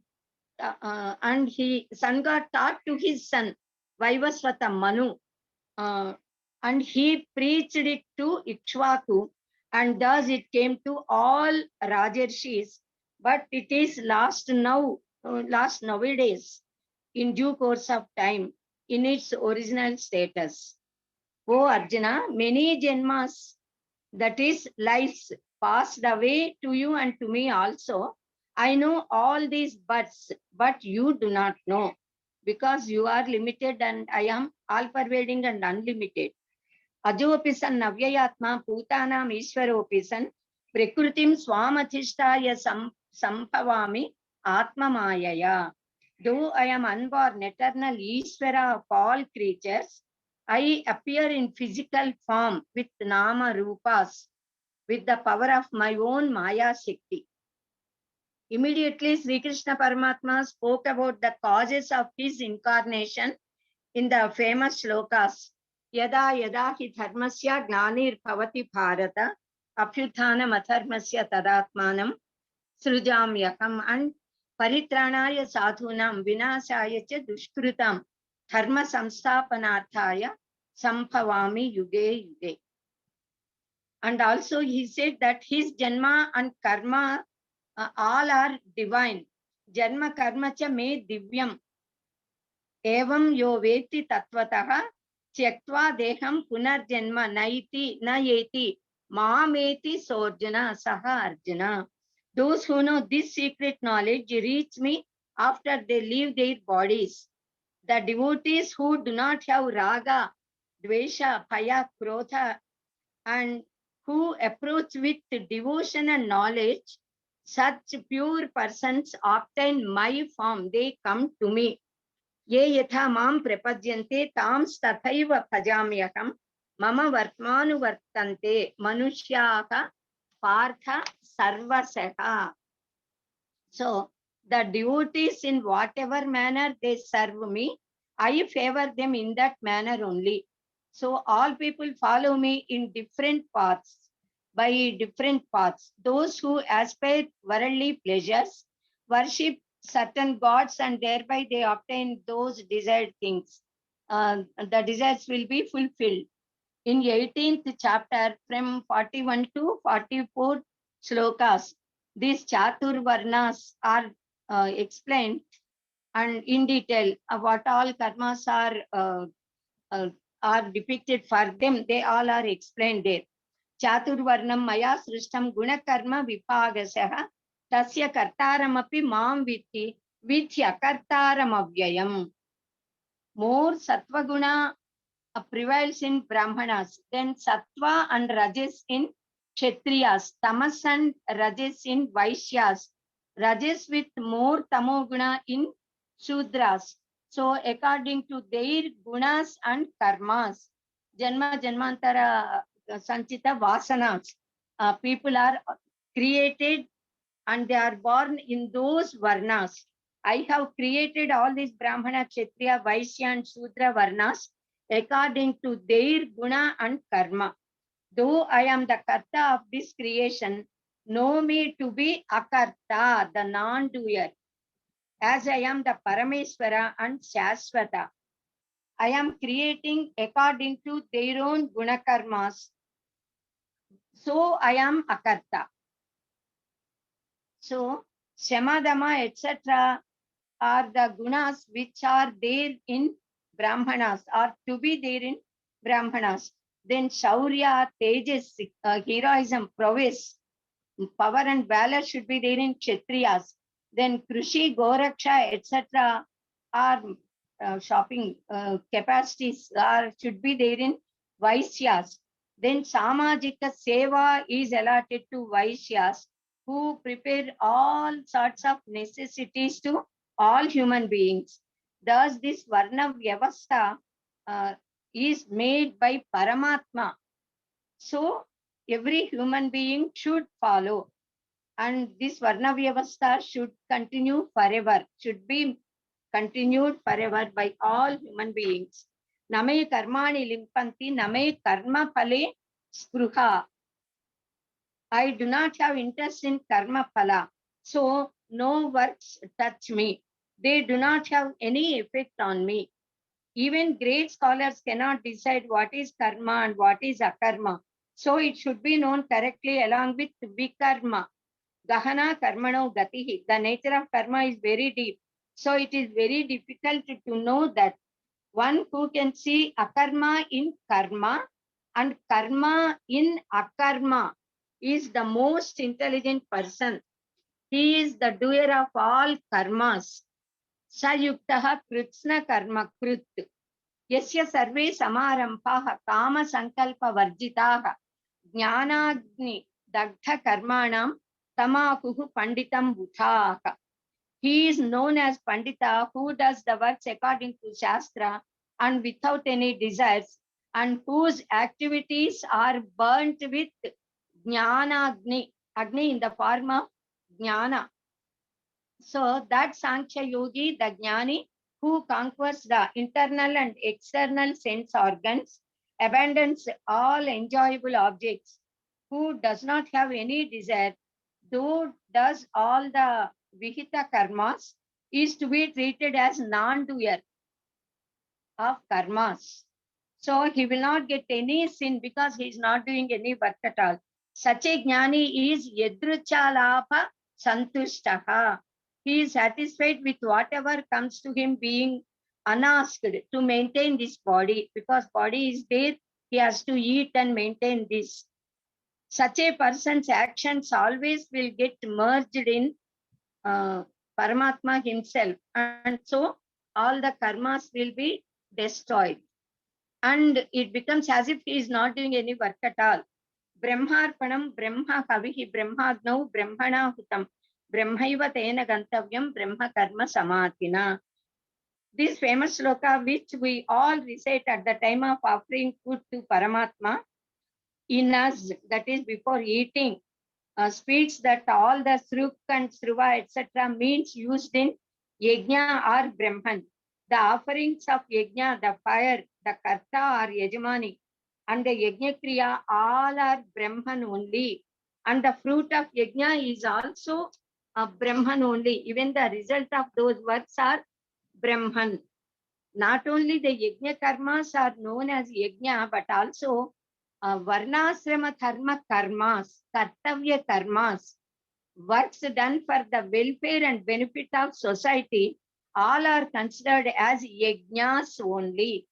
sun god taught to his son Vaivasvata Manu, and he preached it to Ikshvaku, and thus it came to all Rajarshis, but it is lost nowadays in due course of time in its original status. O Arjuna, many Janmas, that is lives, passed away to you and to me also. I know all these but you do not know, because you are limited and I am all-pervading and unlimited. Ajopi san navyayatma putanam ishwaropi san prakritim swamathishtaya sampavami atma mayaya. Though I am unborn, eternal Ishvara of all creatures, I appear in physical form with nama rupas, with the power of my own Maya Shakti. Immediately, Sri Krishna Paramatma spoke about the causes of his incarnation in the famous shlokas. Yada yada hi dharmasya gnanir bhavati bharata apyuthanam adharmasya tadatmanam srujamyakam, and paritranaya sadhunam vinasaya cha dushkrutam dharma samsthapanarthaya sambhavami yuge yuge. And also he said that his janma and karma all are divine. Janma karma cha me divyam. Evam yo veti tatvatah tyaktva deham punarjanma naiti na yeti mameti sorjana saha arjuna. Those who know this secret knowledge reach me after they leave their bodies. The devotees who do not have raga, dvesha, phaya, krodha, and who approach with devotion and knowledge, such pure persons obtain my form. They come to me. Ye yatha mam prapadyante tams tathaiva bhajamyaham mama vartmanu vartante manushyaha partha sarvasaha. So the devotees, in whatever manner they serve me, I favor them in that manner only. So all people follow me in different paths, by different paths. Those who aspire worldly pleasures worship certain gods, and thereby they obtain those desired things. The desires will be fulfilled. In 18th chapter, from 41 to 44 slokas, these Chatur Varnas are explained, and in detail what all karmas are depicted for them. They all are explained there. Chatur Varnam Maya Srishtam Guna Karma Vipagasaha Tasya Kartaramapi Mam Vithi Vithya Kartaram. More Sattva Guna prevails in Brahmanas, then Sattva and Rajas in Kshatriyas, Tamas and Rajas in Vaishyas, Rajas with more Tamoguna in Shudras. So according to their gunas and karmas, Janma Janmantara Sanchita Vasanas, people are created and they are born in those varnas. I have created all these Brahmana, Kshatriya, Vaishya and Shudra varnas according to their guna and karma. Though I am the karta of this creation, know me to be akarta, the non-doer, as I am the Parameswara and Shaswata. I am creating according to their own guna karmas. So I am akarta. So Shamadama, etc. are the gunas which are there in Brahmanas, or to be there in Brahmanas. Then Shaurya, Tejas, heroism, prowess, power and valor should be there in Kshatriyas. Then Krushi, Goraksha, etc. are shopping capacities should be there in Vaishyas. Then Samajika Seva is allotted to Vaishyas, who prepare all sorts of necessities to all human beings. Thus, this Varna Vyavastha is made by Paramatma. So, every human being should follow. And this Varna Vyavastha should continue forever, should be continued forever by all human beings. Name karmani limpanti, name karma phale spruha. I do not have interest in karma phala, so no works touch me. They do not have any effect on me. Even great scholars cannot decide what is karma and what is akarma. So it should be known correctly along with vikarma. Gahana karmano gatihi. The nature of karma is very deep. So it is very difficult to know that. One who can see akarma in karma and karma in akarma is the most intelligent person. He is the doer of all karmas. Sayuktaha kritsna karma krut. Yasya sarve samarampaha kama sankalpa varjitaha jnanagni dagdha karmanam tamakuhu panditam bhutaha. He is known as Pandita, who does the works according to Shastra and without any desires, and whose activities are burnt with Jnana Agni, Agni in the form of Jnana. So that Sankhya Yogi, the Jnani, who conquers the internal and external sense organs, abandons all enjoyable objects, who does not have any desire, though does all the Vihita karmas, is to be treated as non-doer of karmas. So he will not get any sin because he is not doing any work at all. Such a jnani is yadruchalapa santushtaha. He is satisfied with whatever comes to him being unasked to maintain this body, because body is there, he has to eat and maintain this. Such a person's actions always will get merged in Paramatma himself, and so all the karmas will be destroyed. And it becomes as if he is not doing any work at all. Brahmarpanam Brahma Kavihi Brahmagnau Brahmana Hutam Brahmaiva Tena Gantavyam Brahma Karma Samatina. This famous sloka, which we all recite at the time of offering food to Paramatma, in us, that is before eating, speaks that all the Sruk and Sruva, etc. means used in Yajna or Brahman. The offerings of Yajna, the fire, the Karta or Yajamani, and the Yajna Kriya, all are Brahman only. And the fruit of Yajna is also Brahman only. Even the result of those works are Brahman. Not only the Yajna karmas are known as Yajna, but also Varnasrama Dharma karmas, Kartavya karmas, works done for the welfare and benefit of society, all are considered as Yajnas only.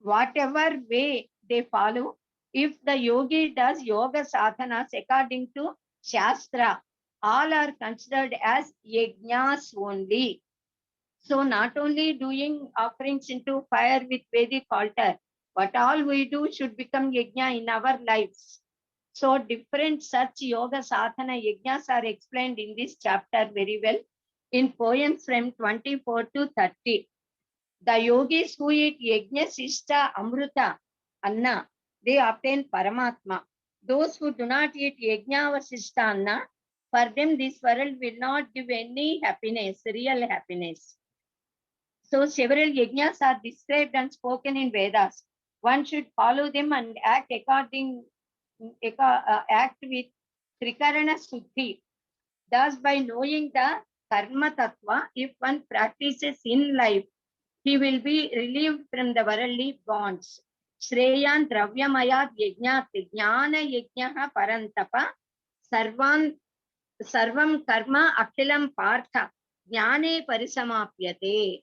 Whatever way they follow, if the yogi does yoga sadhanas according to Shastra, all are considered as Yajnas only. So not only doing offerings into fire with Vedic altar, but all we do should become yajna in our lives. So different such yoga sadhana yajnas are explained in this chapter very well in poems from 24 to 30. The yogis who eat yajna sishta amruta, anna, they obtain Paramatma. Those who do not eat yajnavasishtanna, for them this world will not give any happiness, real happiness. So several yajnas are described and spoken in Vedas. One should follow them and act act with Trikarana Suddhi. Thus, by knowing the karma tattva, if one practices in life, he will be relieved from the worldly bonds. Shreyan dravyamayat yajnat jnana yajnaha parantapa sarvam karma akhilam partha jnane parisamapyate.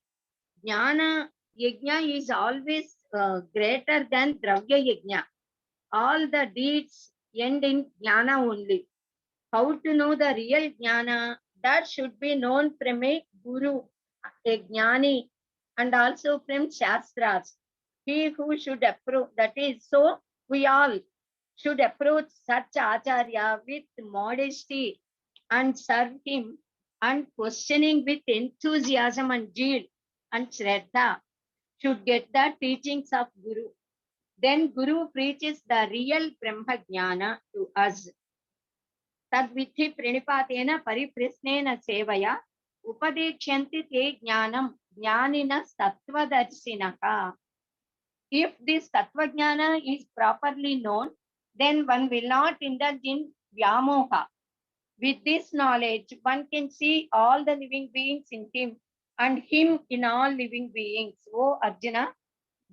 Jnana yajna is always greater than dravya yajna. All the deeds end in jnana only. How to know the real jnana? That should be known from a guru, a jnani, and also from shastras. He who should approach, that is, so we all should approach such acharya with modesty and serve him and questioning with enthusiasm and zeal and shraddha should get the teachings of Guru. Then Guru preaches the real Brahma Jnana to us. Tadvithi pranipatena pariprasnena sevaya upadekshyanti te jnanam jnanina sattvadarshinaha. If this sattva jnana is properly known, then one will not indulge in vyamoha. With this knowledge, one can see all the living beings in him and him in all living beings. O Arjuna,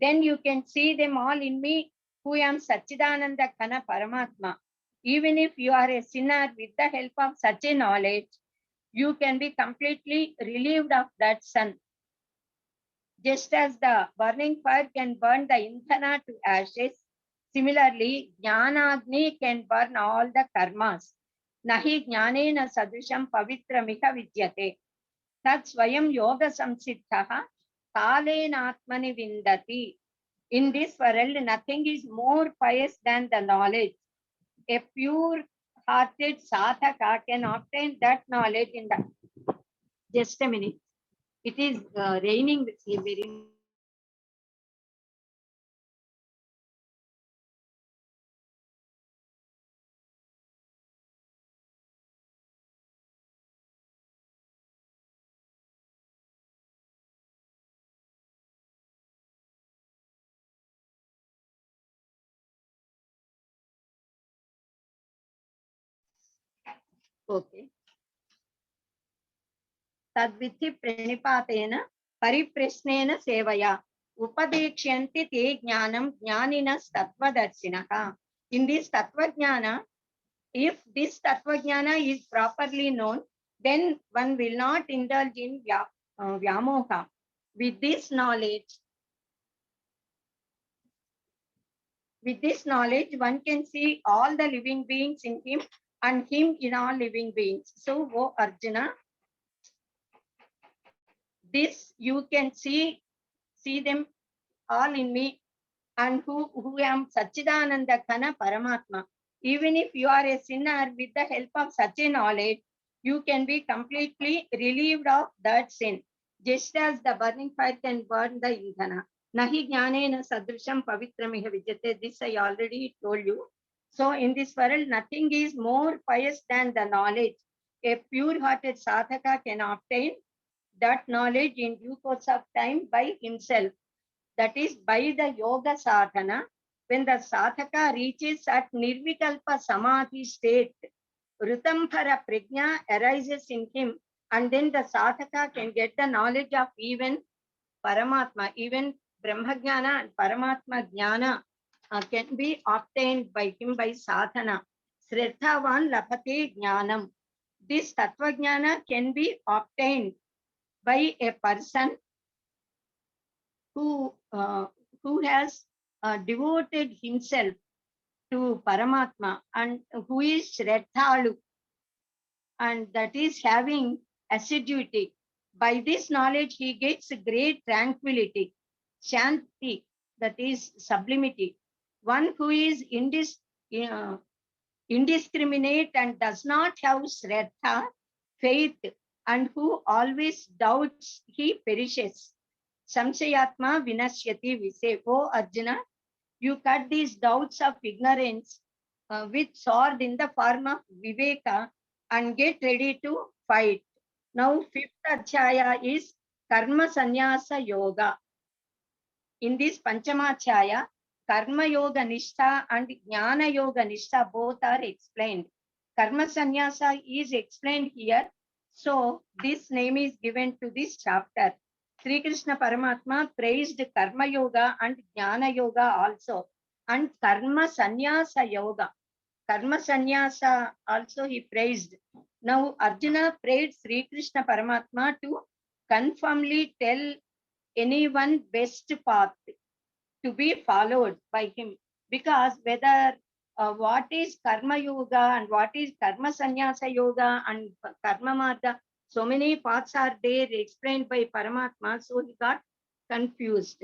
then you can see them all in me, who am Satchidananda Kana Paramatma. Even if you are a sinner, with the help of such a knowledge, you can be completely relieved of that sun. Just as the burning fire can burn the indhana to ashes, similarly, Jnanagni can burn all the karmas. Nahi jnanena sadrisham pavitramiha vidyate. Tat swayam yoga samsiddhaha kalena atmani vindati. In this world, nothing is more pious than the knowledge. A pure-hearted sadhaka can obtain that knowledge in the... Just a minute. It is raining very much. Okay. Tadvithi pranipatena pariprasnena sevaya upadekshyanti te jnanam jnaninas tattvadarshinaha. In this tattva jnana, if this tattva jnana is properly known, then one will not indulge in vyamoha. With this knowledge, one can see all the living beings in him and him in all living beings. So, O Arjuna, this you can see them all in me and who am Satchidananda Kana Paramatma. Even if you are a sinner, with the help of such a knowledge, you can be completely relieved of that sin. Just as the burning fire can burn the indhana. Nahi jnanena sadrisham pavitramiha vidyate. This I already told you. So in this world, nothing is more pious than the knowledge. A pure-hearted sadhaka can obtain that knowledge in due course of time by himself. That is by the yoga sadhana. When the sadhaka reaches at nirvikalpa samadhi state, Rutambhara prajna arises in him, and then the sadhaka can get the knowledge of even Paramatma, even Brahmajnana and Paramatma Jnana can be obtained by him by sadhana. Sraddhavan lapate jnanam. This tattva jnana can be obtained by a person who has devoted himself to Paramatma and who is Shraddhalu, and that is having assiduity. By this knowledge, he gets great tranquility, shanti, that is sublimity. One who is indiscriminate and does not have Shraddha, faith, and who always doubts, he perishes. Samshayatma vinashyati, we say, O Arjuna, you cut these doubts of ignorance with sword in the form of Viveka and get ready to fight. Now, fifth Adhyaya is Karma Sannyasa Yoga. In this Panchamachyaya, Karma Yoga Nishtha and Jnana Yoga Nishtha both are explained. Karma Sannyasa is explained here. So, this name is given to this chapter. Sri Krishna Paramatma praised Karma Yoga and Jnana Yoga also. And Karma Sannyasa Yoga. Karma Sannyasa also he praised. Now, Arjuna prayed Sri Krishna Paramatma to confirmly tell anyone best path to be followed by him, because whether what is karma yoga and what is karma sannyasa yoga and karma marga, so many paths are there explained by Paramatma, so he got confused.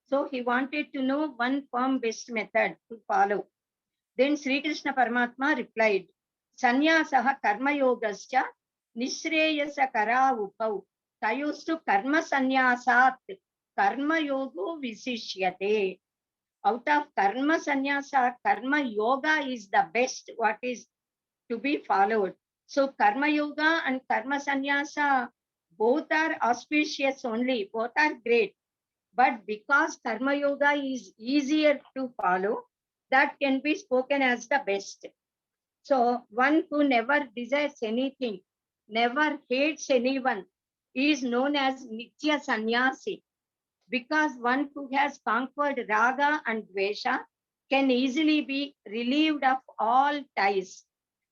So he wanted to know one firm best method to follow. Then Sri Krishna Paramatma replied, Sanyasaha karma yogascha nishreyasa kara upau tayostu karma sanyasat karma yogo visishyate. Out of karma sannyasa, karma yoga is the best what is to be followed. So karma yoga and karma sannyasa both are auspicious only, both are great. But because karma yoga is easier to follow, that can be spoken as the best. So one who never desires anything, never hates anyone, is known as Nitya Sannyasi. Because one who has conquered raga and dvesha can easily be relieved of all ties.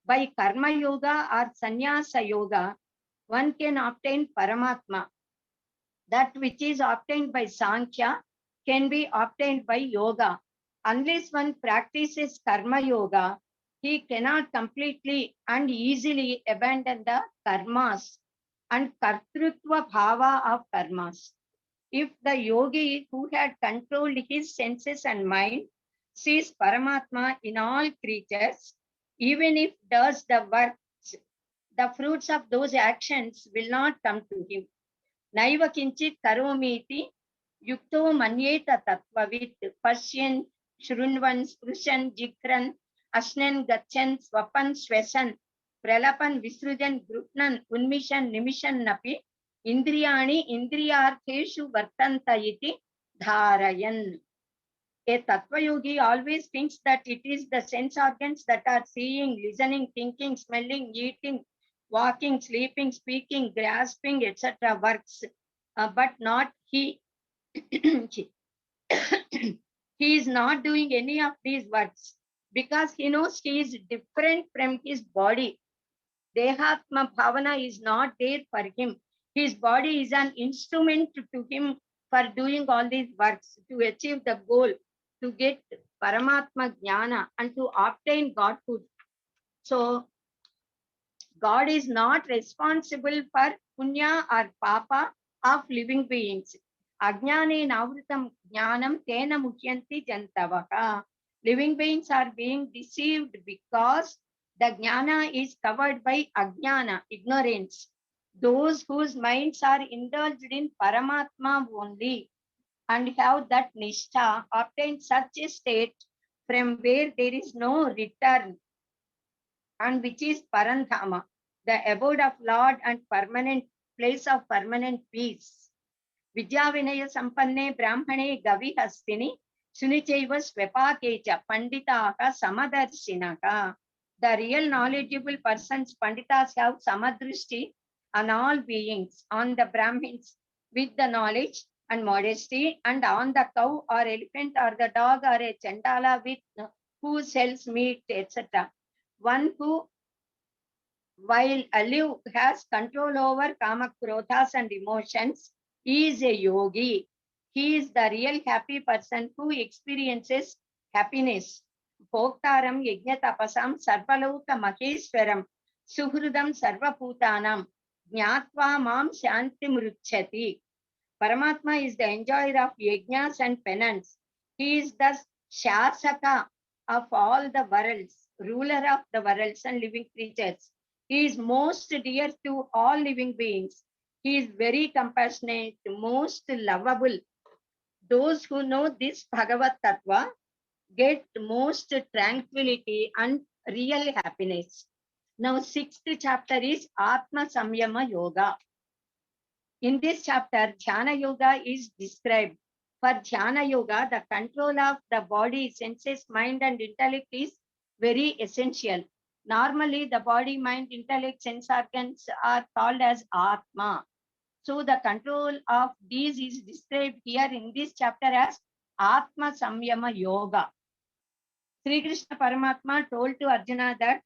By karma yoga or sannyasa yoga, one can obtain Paramatma. That which is obtained by Sankhya can be obtained by yoga. Unless one practices karma yoga, he cannot completely and easily abandon the karmas and kartrutva bhava of karmas. If the yogi who had controlled his senses and mind sees Paramatma in all creatures, even if does the works, the fruits of those actions will not come to him. Naiva kinchit karomiti yukto manyeta tattvavit pashyan shrunvan sprushan jikran ashnan gachan swapan swasan pralapan visrujan grutnan unmishan nimishan napi Indriyani indriyartheshu vartanta iti dharayan. A tattva yogi always thinks that it is the sense organs that are seeing, listening, thinking, smelling, eating, walking, sleeping, speaking, grasping, etc. works, but not he. He is not doing any of these works because he knows he is different from his body. Dehatma bhavana is not there for him. His body is an instrument to him for doing all these works, to achieve the goal, to get Paramatma Jnana and to obtain Godhood. So, God is not responsible for punya or papa of living beings. Ajnane navritam jnanam tena muhyanti jantavaha. Living beings are being deceived because the jnana is covered by ajnana, ignorance. Those whose minds are indulged in Paramatma only and have that nishtha obtain such a state from where there is no return and which is Parandhama, the abode of Lord and permanent place of permanent peace. Vidya Vinaya Sampanne Brahmane Gavi Hastini Sunichaiva Svepakecha Panditaha Samadarshinaha. The real knowledgeable persons, Panditas, have Samadrishti on all beings, on the Brahmins with the knowledge and modesty, and on the cow or elephant or the dog or a Chandala with who sells meat, etc. One who, while alive, has control over kama, krodhas and emotions, he is a yogi. He is the real happy person who experiences happiness. Bhoktaram yajnatapasam sarvaloka maheswaram suhrudam sarvabhutanam jnatva mam shanti mruchati. Paramatma is the enjoyer of yajnas and penance. He is the shasaka of all the worlds, ruler of the worlds and living creatures. He is most dear to all living beings. He is very compassionate, most lovable. Those who know this Bhagavad Tattva, get most tranquility and real happiness. Now, 6th chapter is Atma Samyama Yoga. In this chapter, Dhyana Yoga is described. For Dhyana Yoga, the control of the body, senses, mind, and intellect is very essential. Normally, the body, mind, intellect, sense organs are called as Atma. So, the control of these is described here in this chapter as Atma Samyama Yoga. Sri Krishna Paramatma told to Arjuna that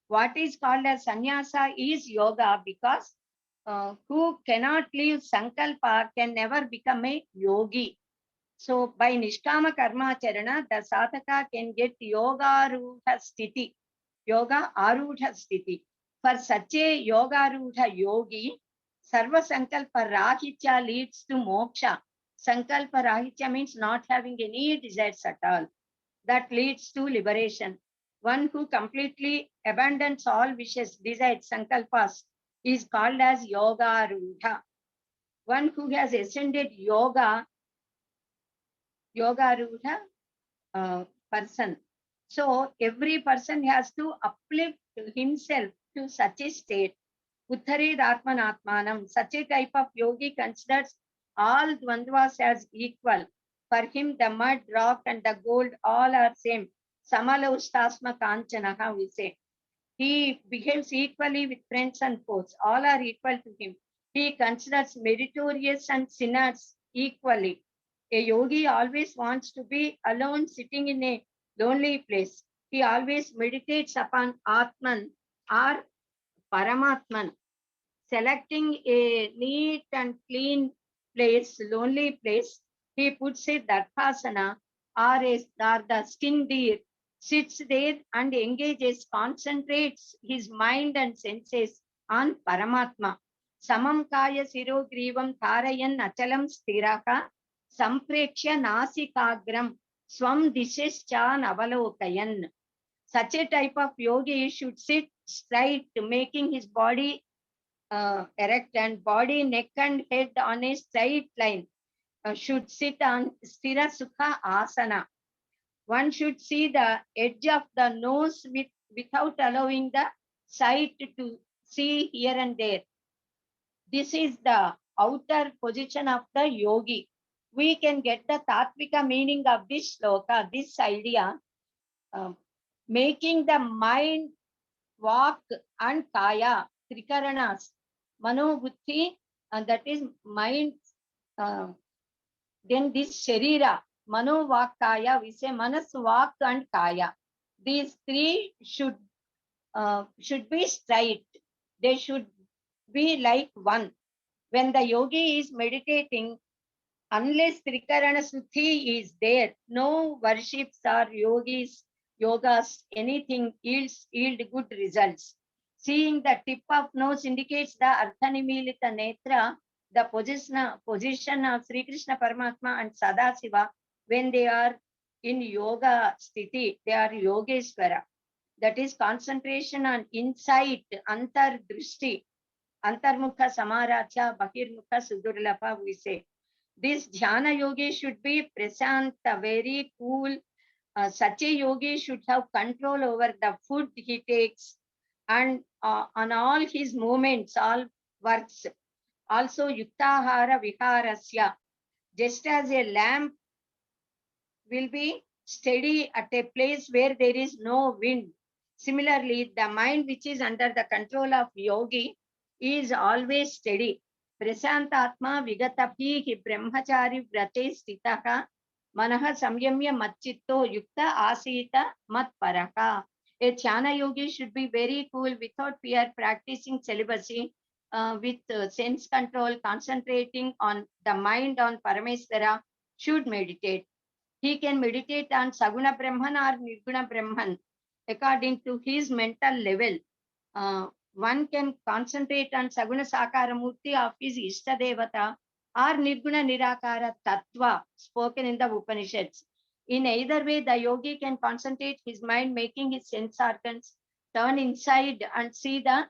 what is called as sannyasa is yoga, because who cannot leave sankalpa can never become a yogi. So by nishkama karma charana, the sadhaka can get yoga rudha sthiti. Yoga arudha sthiti. For such a yoga rudha yogi, sarva sankalpa rahitya leads to moksha. Sankalpa rahitya means not having any desires at all. That leads to liberation. One who completely abandons all wishes, desires, sankalpas is called as yoga rudha. One who has ascended yoga rudha person. So every person has to uplift himself to such a state. Uttared Atmanatmanam. Such a type of yogi considers all dvandvas as equal. For him, the mud, rock, and the gold all are same. Samalostasma kanchanaha, we say. He behaves equally with friends and foes. All are equal to him. He considers meritorious and sinners equally. A yogi always wants to be alone, sitting in a lonely place. He always meditates upon Atman or Paramatman. Selecting a neat and clean place, lonely place, he puts a darphasana or the skin deer, sits there and engages, concentrates his mind and senses on Paramatma. Samam kaya siro grivam tharayan achalam sthiraka samprekshya nasikagram swam dishescha navalokayan. Such a type of yogi should sit straight, making his body erect and body, neck and head on a straight line. Should sit on Sthira Sukha Asana. One should see the edge of the nose without allowing the sight to see here and there. This is the outer position of the yogi. We can get the Tattvika meaning of this sloka, this idea, making the mind, walk, and kaya, trikaranas, mano buddhi, and that is mind. Then this sharira, mano, vak, kaya, we say manas, vak, and kaya. These three should be straight. They should be like one. When the yogi is meditating, unless Trikarana Suddhi is there, no worships or yogas, anything yield good results. Seeing the tip of nose indicates the Arthanimilita Netra, the position of Sri Krishna Paramatma and Sadasiva when they are in yoga sthiti, they are Yogeshwara. That is concentration on insight, antar drishti, antarmukha samaratya, bahirmukha sudurlapa, we say. This dhyana yogi should be prasanta, very cool. Such a yogi should have control over the food he takes and on all his movements, all works. Also, yuktahara viharasya. Just as a lamp will be steady at a place where there is no wind. Similarly, the mind which is under the control of yogi is always steady. Prasantatma vigataphi brahmachari vrate stitaha manaha samyamya matchitto yukta asita matparaka. A dhyana yogi should be very cool without fear, practicing celibacy with sense control, concentrating on the mind on Parameswara, should meditate. He can meditate on Saguna Brahman or Nirguna Brahman according to his mental level. One can concentrate on Saguna Sakara Murti of his Ishta Devata or Nirguna Nirakara Tattva spoken in the Upanishads. In either way, the yogi can concentrate his mind, making his sense organs turn inside and see the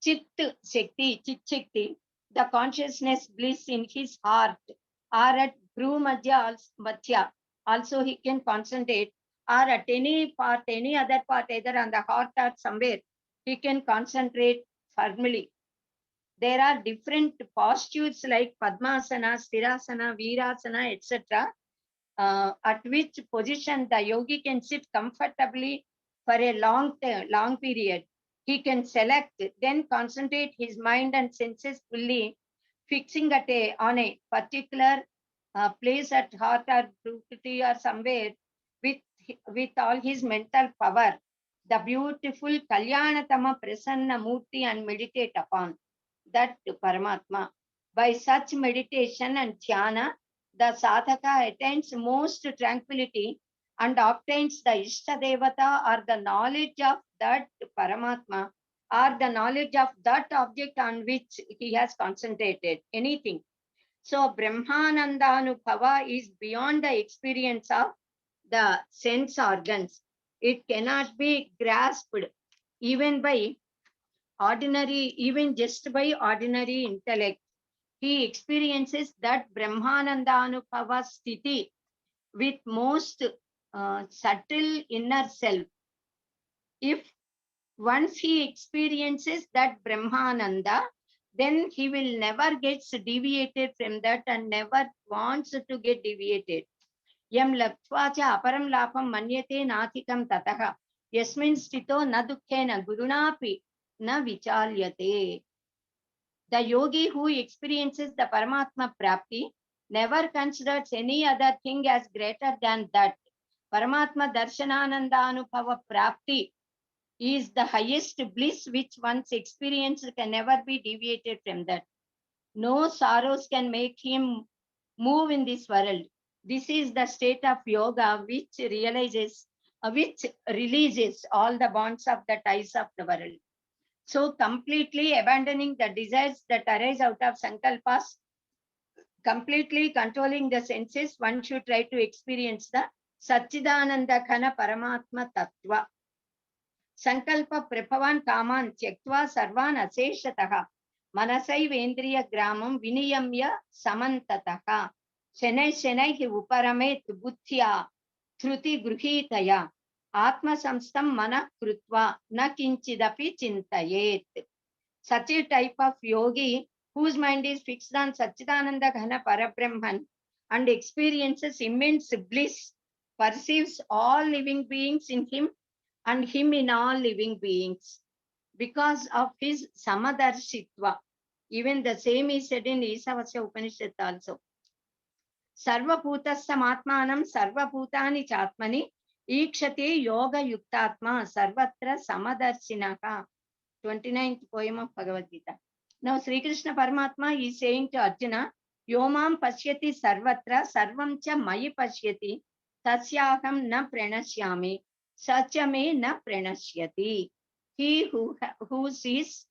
Chit Shakti, the consciousness bliss in his heart or at Bhru Madhya. Also he can concentrate, or at any part, any other part, either on the heart or somewhere, he can concentrate firmly. There are different postures like Padmasana, Sthirasana, Virasana, etc. At which position the yogi can sit comfortably for a long period. He can select, then concentrate his mind and senses fully, fixing on a particular place at heart or brutity or somewhere with all his mental power, the beautiful Kalyanatama Prasanna Murti, and meditate upon that Paramatma. By such meditation and dhyana, the sadhaka attains most tranquility and obtains the Ishta Devata, or the knowledge of that Paramatma, or the knowledge of that object on which he has concentrated, anything. So Brahmanandanubhava is beyond the experience of the sense organs. It cannot be grasped even just by ordinary intellect. He experiences that Brahmanandanubhava sthiti with most subtle inner self. If once he experiences that Brahmananda, then he will never get deviated from that and never wants to get deviated. Yam laktva cha aparam lapam manyate nathikam tataha yasmin sthito na dukkhena gurunapi na vichalyate. The yogi who experiences the Paramatma Prapti never considers any other thing as greater than that. Paramatma Darshanananda Anubhava Prapti is the highest bliss which one's experience can never be deviated from that. No sorrows can make him move in this world. This is the state of yoga which releases all the bonds of the ties of the world. So completely abandoning the desires that arise out of sankalpas, completely controlling the senses, one should try to experience the Satchidananda Khana Paramatma Tattva. Sankalpa Prabhavan Kaman Tyaktva Sarvan Aseshataha Manasai Gramam Viniyamya Samantataha Shenai Uparamet Buddhya Thruti Gruhitaya Atma Samstam Mana Krutva Na Kinchidapi Chintayet. Such a type of yogi whose mind is fixed on Satchidananda Ghana Parabrahman and experiences immense bliss, perceives all living beings in him and him in all living beings. Because of his Samadarshitva. Even the same is said in Isavasya Upanishad also. Sarva Bhutasam Atmanam Sarva Bhutani Chatmani Ikshate Yoga Yuktatma Sarvatra Samadarshinaha. 29th poem of Bhagavad Gita. Now Sri Krishna Paramatma is saying to Arjuna, Yomam Pashyati Sarvatra Sarvam Cha Mayi Pashyati Tasyaham Na Pranashyami Satyame Na Pranashyati. He who sees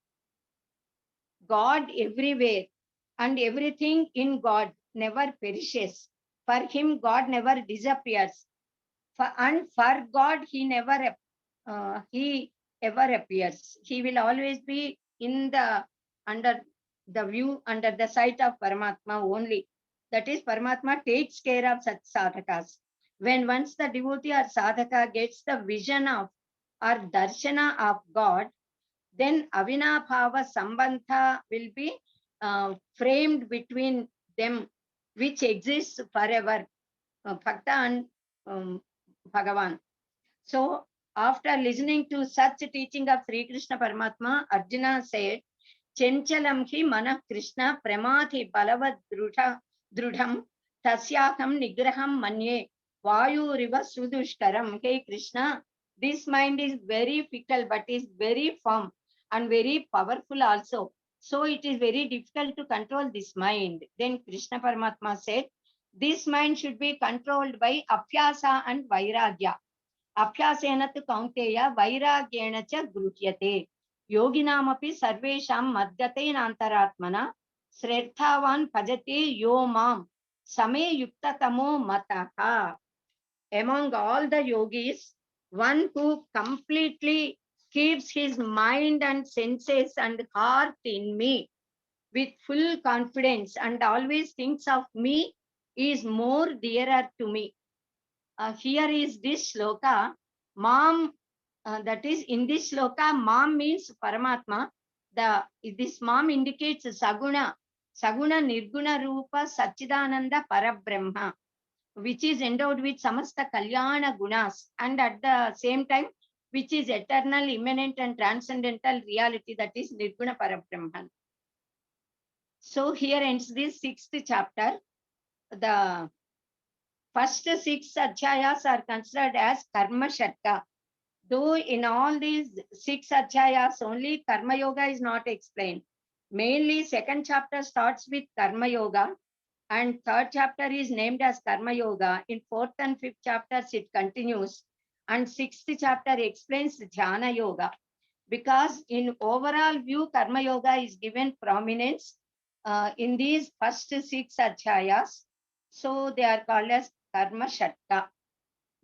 God everywhere and everything in God never perishes. For him, God never disappears. For God, he never ever appears. He will always be under the sight of Paramatma only. That is, Paramatma takes care of such sadhakas. When once the devotee or sadhaka gets the vision of or darshana of God, then avinabhava sambandha will be framed between them, which exists forever, Bhakta and Bhagavan. So, after listening to such teaching of Sri Krishna Paramatma, Arjuna said, Chenchalam hi manah Krishna pramati balavad drudham tasyakam nigraham manye vayuriva sudushkaram. Hey Krishna, this mind is very fickle but is very firm and very powerful also. So it is very difficult to control this mind. Then Krishna Paramatma said, this mind should be controlled by Apyasa and Vairagya. Apyasena tu kaunteya vairagyena cha gruhyate. Yoginamapi sarvesham madgatein antaratmana sredhavan bhajate yo mam same yuktatamo mataha. Among all the yogis, one who completely keeps his mind and senses and heart in me with full confidence and always thinks of me is more dearer to me. here is this shloka, Mam, that is in this shloka, Mam means Paramatma. This Mam indicates Saguna, Nirguna Rupa Satchidananda Parabrahma, which is endowed with Samasta Kalyana Gunas, and at the same time, which is eternal, immanent, and transcendental reality, that is Nirguna Parabrahman. So here ends this 6th chapter. The first 6 adhyayas are considered as Karma Shatka. Though in all these 6 adhyayas, only Karma Yoga is not explained. Mainly, 2nd chapter starts with Karma Yoga, and 3rd chapter is named as Karma Yoga. In 4th and 5th chapters, it continues, and 6th chapter explains Jnana Yoga. Because in overall view, Karma Yoga is given prominence in these first 6 adhyayas. So they are called as Karma Shatka,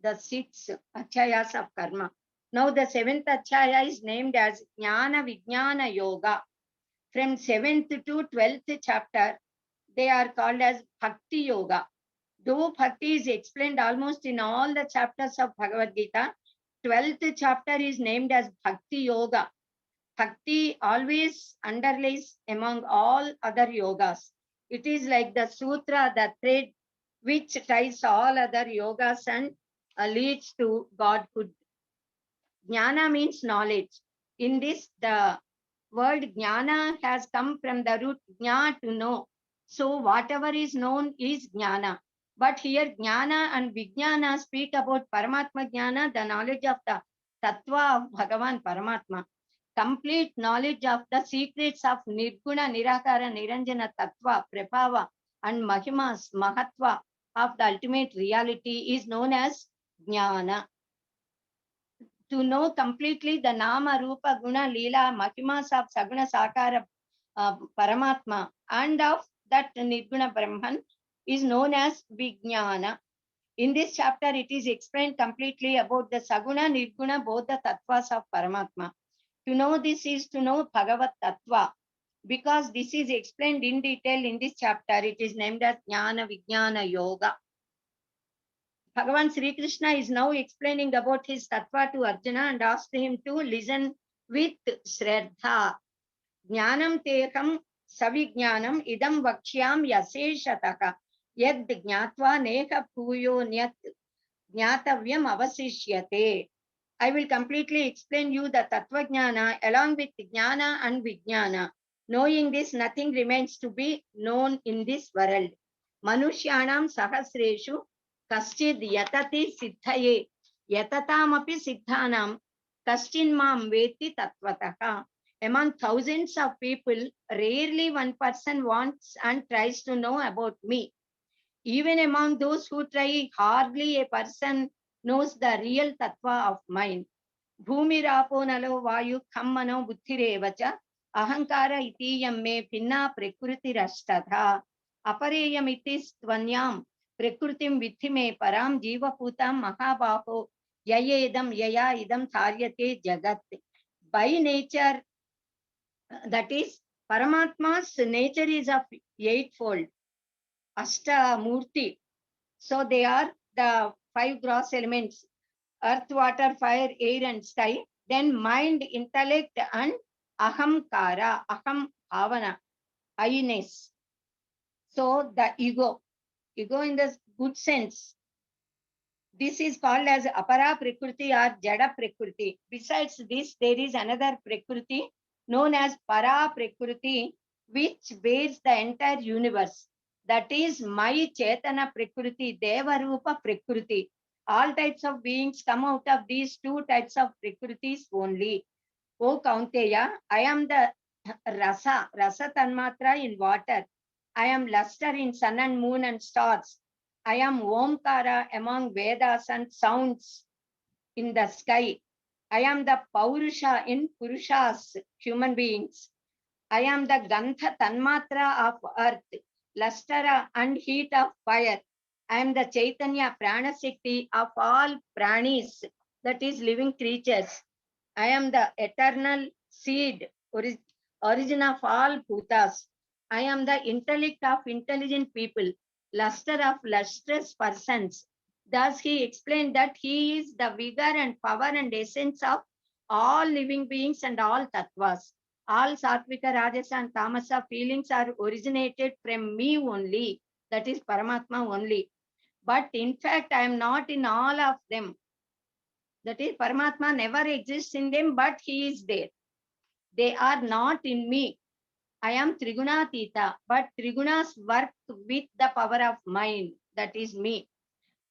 the 6 adhyayas of Karma. Now the 7th adhyaya is named as Jnana Vijnana Yoga. From 7th to 12th chapter, they are called as Bhakti Yoga. Though Bhakti is explained almost in all the chapters of Bhagavad Gita, 12th chapter is named as Bhakti Yoga. Bhakti always underlies among all other yogas. It is like the sutra, the thread which ties all other yogas and leads to Godhood. Jnana means knowledge. In this, the word jnana has come from the root jna, to know. So whatever is known is jnana. But here jnana and vijnana speak about Paramatma jnana, the knowledge of the tattva of Bhagavan Paramatma. Complete knowledge of the secrets of Nirguna, Nirakara, Niranjana, Tattva, Prabhava, and Mahimas, Mahatva of the ultimate reality is known as Jnana. To know completely the Nama, Rupa, Guna, Leela, Mahimas of Saguna, Sakara, Paramatma, and of that Nirguna Brahman is known as Vijnana. In this chapter, it is explained completely about the Saguna, Nirguna, both the Tattvas of Paramatma. To know this is to know Bhagavad Tattva. Because this is explained in detail in this chapter, it is named as Jnana Vijnana Yoga. Bhagavan Sri Krishna is now explaining about his tattva to Arjuna and asked him to listen with Shraddha. Jnanam teham savijnanam idam vakshyam yaseshataka yad jnatva neha bhuyo nyat jnatavyam avasishyate. I will completely explain you the tattva jnana along with jnana and vijnana. Knowing this, nothing remains to be known in this world. Manushyanam sahasreshu Kaschid yatati siddhaye yatatamapi siddhanam kaschin mam veti tatvataka. Among thousands of people, rarely one person wants and tries to know about me. Even among those who try, hardly a person knows the real tattva of mine. Bhumirapo nalo vayu khammano buddhirevacha ahankara itiyam me pinna prakriti rashtatha apareyam itis tvanyam Prakritim Vithime Param Jiva Putam Mahabaho Yayedam Yaya Idam Tharyate Jagat. By nature, that is, Paramatma's nature is of eightfold, Ashta Murti. So they are the 5 gross elements: earth, water, fire, air, and sky. Then mind, intellect, and ahamkara, aham bhavana, I-ness. So the ego in the good sense. This is called as Apara Prakriti or Jada Prakriti. Besides this, there is another Prakriti known as Para Prakriti, which bears the entire universe. That is my Chetana Prakriti, Deva Rupa Prakriti. All types of beings come out of these 2 types of Prakritis only. O Kaunteya, I am the Rasa Tanmatra in water. I am luster in sun and moon and stars. I am Omkara among Vedas and sounds in the sky. I am the Paurusha in Purushas, human beings. I am the Gantha Tanmatra of earth, luster and heat of fire. I am the Chaitanya Pranashakti of all pranis, that is living creatures. I am the eternal seed, origin of all bhutas. I am the intellect of intelligent people, luster of lustrous persons. Thus, he explained that he is the vigor and power and essence of all living beings and all tattvas. All sattvika, rajasa, and tamasa feelings are originated from me only, that is Paramatma only. But in fact, I am not in all of them. That is, Paramatma never exists in them, but he is there. They are not in me. I am Trigunatita, but Trigunas work with the power of mind, that is me.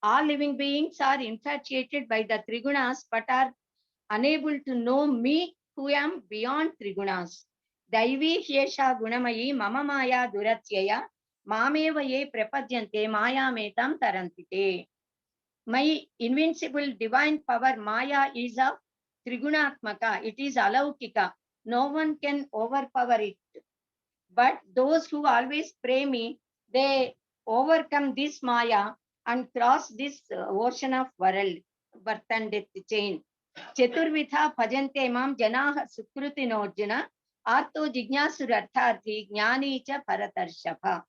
All living beings are infatuated by the Trigunas, but are unable to know me, who am beyond Trigunas. Daivi hyesha gunamayi mama maya duratyaya mameva ye prapadyante maya metam tarantite. My invincible divine power Maya is of Trigunatmaka. It is alaukika. No one can overpower it. But those who always pray me, they overcome this Maya and cross this ocean of world, birth and death chain. Chaturvitha bhajante mam janaha sukruti nojana arto jignasurattharthi jnani cha paratarshapha.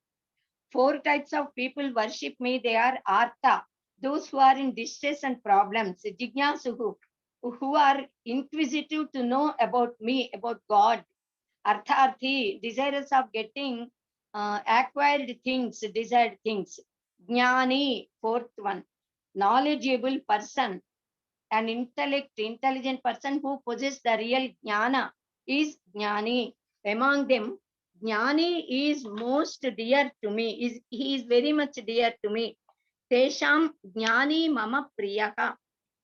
4 types of people worship me. They are artha, those who are in distress and problems, jignasuhu, who are inquisitive to know about me, about God, artharthi, desirous of getting acquired things, desired things, jnani, 4th one, knowledgeable person, an intelligent person who possesses the real jnana is jnani. Among them, jnani is most dear to me. He is very much dear to me. Tesham jnani mama priyaha.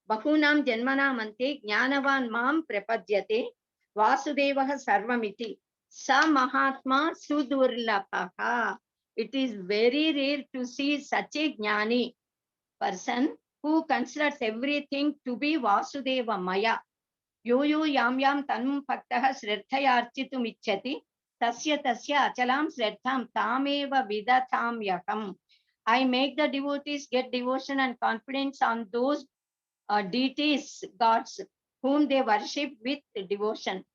Bahunam janmanam ante jnanavan mam prapadyate. Vasudevah sarvamiti. Sa mahatma sudurlabhaha. It is very rare to see such a jnani person who considers everything to be Vasudeva Maya. Yo yam yam tanum bhaktaha sraddhayarchitum ichchati tasya achalam sraddham tameva vidatham yakam. I make the devotees get devotion and confidence on those deities, gods, whom they worship with devotion.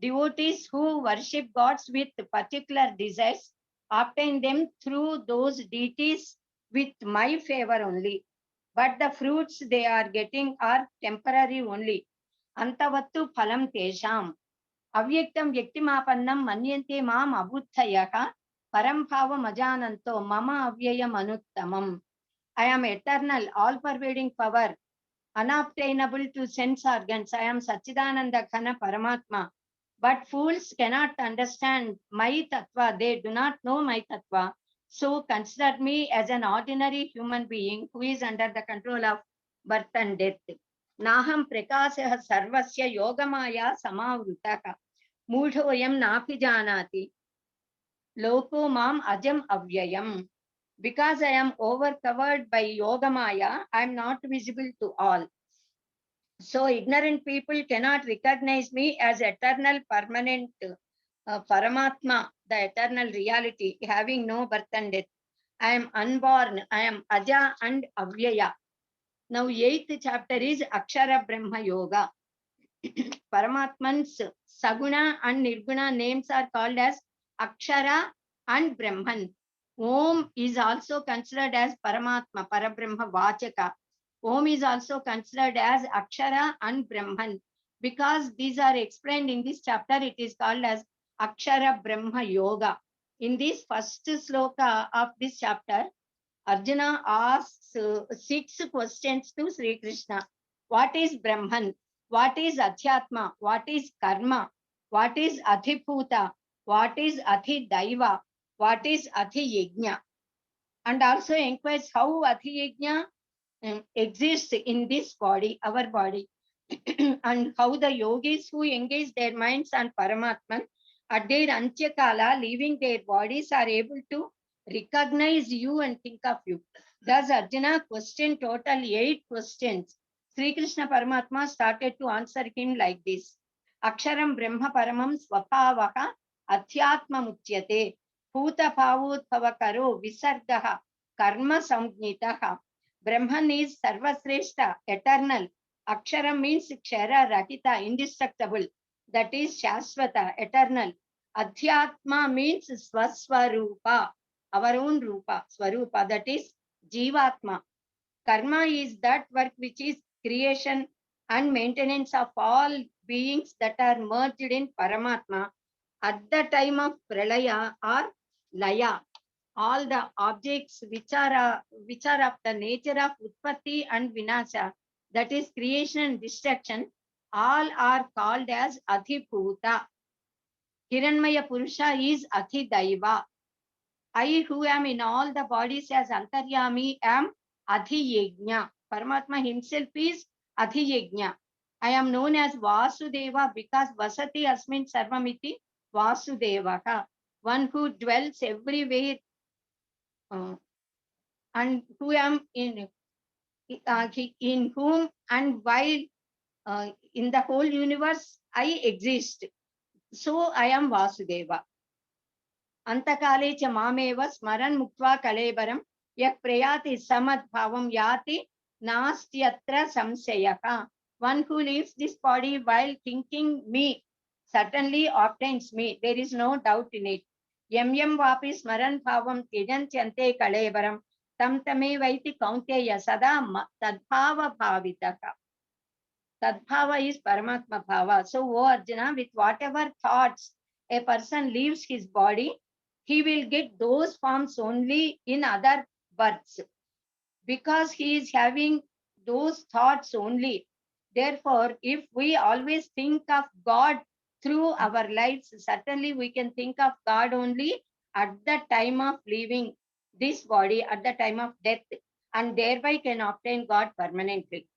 Devotees who worship gods with particular desires obtain them through those deities with my favor only. But the fruits they are getting are temporary only. Antavattu phalam tesham. Avyaktam vyaktimapannam manyante mam abhutthayaha parampava majananto mama avyayam anuttamam. I am eternal, all-pervading power, unobtainable to sense organs. I am Satchidananda Ghana Paramatma. But fools cannot understand my tattva. They do not know my tattva. So consider me as an ordinary human being who is under the control of birth and death. Naham prakasah sarvasya yogamaya samavrutaka. Mudhoyam napi janati. Loko mam ajam avyayam. Because I am overcovered by Yogamaya, I am not visible to all. So ignorant people cannot recognize me as eternal, permanent Paramatma, the eternal reality, having no birth and death. I am unborn, I am Aja and Avyaya. Now 8th chapter is Akshara Brahma Yoga. Paramatman's Saguna and Nirguna names are called as Akshara and Brahman. Om is also considered as Paramatma, Parabrahma Vachaka. Om is also considered as Akshara and Brahman. Because these are explained in this chapter, it is called as Akshara Brahma Yoga. In this first sloka of this chapter, Arjuna asks 6 questions to Sri Krishna. What is Brahman? What is Adhyatma? What is Karma? What is Adhibhuta? What is Adhidaiva? What is Adhiyajna? And also inquires how Adhiyajna exists in this body, our body, and how the yogis who engage their minds on Paramatman at their Antyakala, leaving their bodies, are able to recognize you and think of you. Thus, Arjuna questioned total 8 questions. Sri Krishna Paramatma started to answer him like this. Aksharam Brahma Paramam Swapavaha Adhyatma Muchyate Bhuta Bhavotbhavakaro Visargaha Karma Samgnitaha. Brahman is Sarvasreshta, eternal. Aksharam means Kshara Rahita, indestructible. That is Shaswata, eternal. Adhyatma means Swaswarupa, our own Rupa, Swarupa, that is Jivatma. Karma is that work which is creation and maintenance of all beings that are merged in Paramatma at the time of Pralaya or Laya. All the objects which are of the nature of Utpatti and Vinasha, that is creation and destruction, all are called as Adhibhuta. Hiranmaya Purusha is Adhidaiva. I who am in all the bodies as Antaryami am Adhiyajna. Paramatma himself is Adhiyajna. I am known as Vasudeva because Vasati Asmin Sarvamiti Vasudevaka. One who dwells everywhere and who am in whom and while in the whole universe I exist. So I am Vasudeva. Antakale cha mameva smaran muktva kalebaram yak prayati samadbhavam yati nastyatra samsayaka. One who leaves this body while thinking me certainly obtains me. There is no doubt in it. Yam yam vapi smaran bhavam tyajantyante kalebaram tam tame vaiti kaunteya sada tadbhava bhavitaka. Tadbhava is Paramatma Bhava. So, O Arjuna, with whatever thoughts a person leaves his body, he will get those forms only in other births because he is having those thoughts only. Therefore, if we always think of God through our lives, certainly we can think of God only at the time of leaving this body, at the time of death, and thereby can obtain God permanently.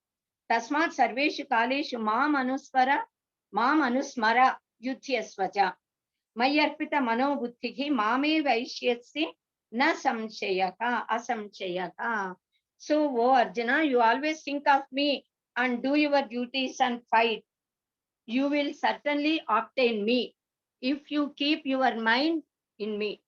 Tasmat sarveshu kaleshu mam anusmara yudhyasvaja. Mayarpita manobuddhihi mame vaishyasi na samshayaka asamshayaka. So, O Arjuna, you always think of me and do your duties and fight. You will certainly obtain me if you keep your mind in me.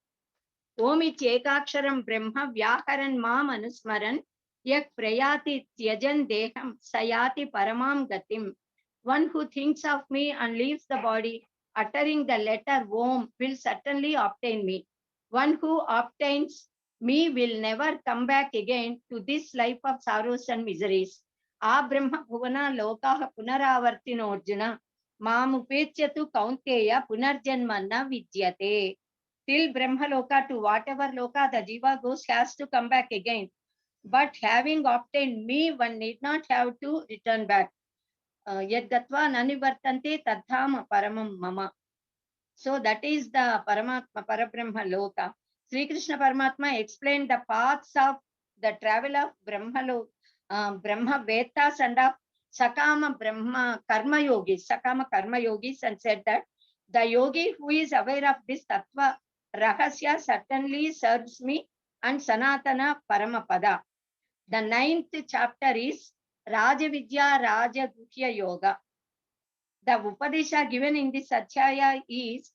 Om ityekaksharam brahma vyakaran mam anusmaran yak prayati tyajan deham sayati paramam gatim. One who thinks of me and leaves the body, uttering the letter Om, will certainly obtain me. One who obtains me will never come back again to this life of sorrows and miseries. A Brahma Bhuvana Lokaha Punaravartino Arjuna Mamupechyatu Kaunteya Punarjanma na Vidyate. Till Brahma Loka to whatever Loka the Jiva goes has to come back again. But having obtained me, one need not have to return back. Yad gatva nanivartante tadham paramam mama. So that is the Paramatma, Parabrahma Loka. Sri Krishna Paramatma explained the paths of the travel of Brahma Vetas and of Sakama Brahma Karma Yogis, Sakama Karma Yogis, and said that the yogi who is aware of this Tattva Rahasya certainly serves me and Sanatana Paramapada. The 9th chapter is Raja Vidya Raja Guhya Yoga. The Upadesha given in this Adhyaya is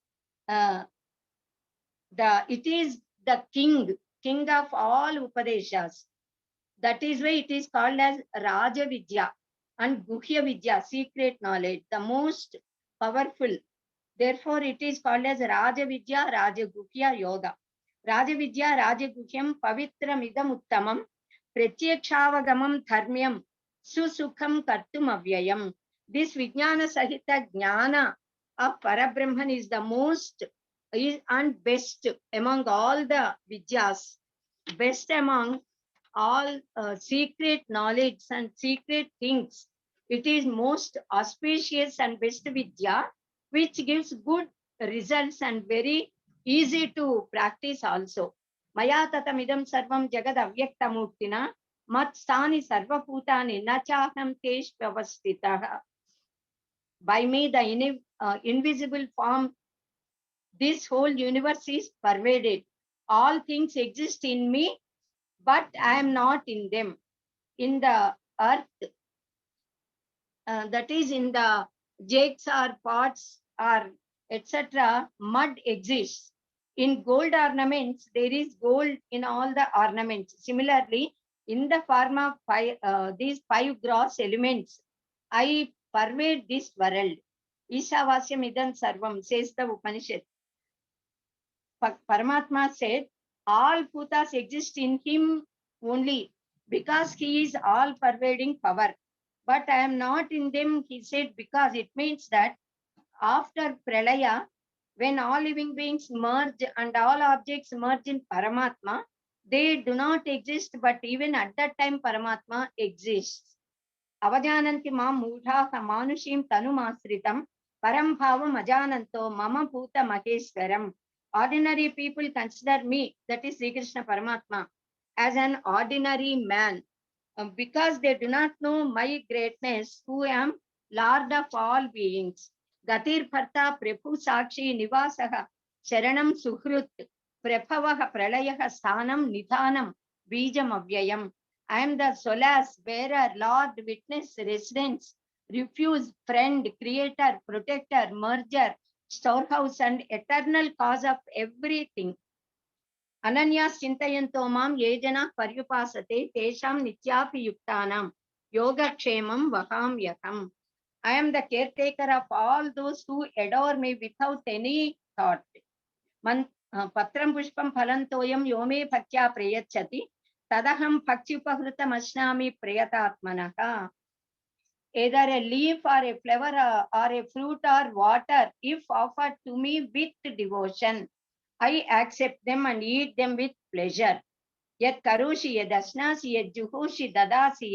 it is the king of all Upadeshas. That is why it is called as Raja Vidya and Guhya Vidya, secret knowledge, the most powerful. Therefore, it is called as Raja Vidya Raja Guhya Yoga. Raja Vidya Raja Guhyam Pavitram Idam Uttamam Pratyakshaavagamam Dharmyam Susukham Kartum Avyayam. This Vijnana Sahita Jnana of Parabrahman is the most and best among all the Vidyas, best among all secret knowledge and secret things. It is most auspicious and best Vidya, which gives good results and very easy to practice also. Maya tatamidam sarvam jagad avyaktamurtina mat sthani sarvabhutani nachaham teshvavastitaha. By me, the invisible form, this whole universe is pervaded. All things exist in me, but I am not in them. In the earth, that is in the jakes or pots or etc., mud exists. In gold ornaments, there is gold in all the ornaments. Similarly, in the form of these 5 gross elements, I pervade this world. Ishavasyam idam sarvam, says the Upanishad. Paramatma said, all bhutas exist in him only. because he is all pervading power. But I am not in them, he said, because it means that after Pralaya, when all living beings merge and all objects merge in Paramatma, they do not exist, but even at that time Paramatma exists. Avajananti mam mudha manushim tanumasritam param bhavam ajananto mama bhuta maheswaram. Ordinary people consider me, that is Sri Krishna Paramatma, as an ordinary man, because they do not know my greatness, who am Lord of all beings. Gatir Bharta Prabhu Sakshi Nivasaha Sharanam Suhrut Prabhavaha Pralayaha Sthanam Nidhanam Bijam Avyayam. I am the solace, bearer, Lord, witness, residence, refuge, friend, creator, protector, merger, storehouse, and eternal cause of everything. Ananyas Chintayanto Mam Yejana Paryupasate Tesham Nityapi Yuktanam Yoga Kshemam Vaham Yakam. I am the caretaker of all those who adore me without any thought. Patram Pushpam Phalantoyam Yome Bhaktya Prayachati Tadaham Bhaktyupahrutam Ashnami Prayatatmanaha. Either a leaf or a flower or a fruit or water, if offered to me with devotion, I accept them and eat them with pleasure. Yat karoshi yad asnasi yad juhoshi dadasi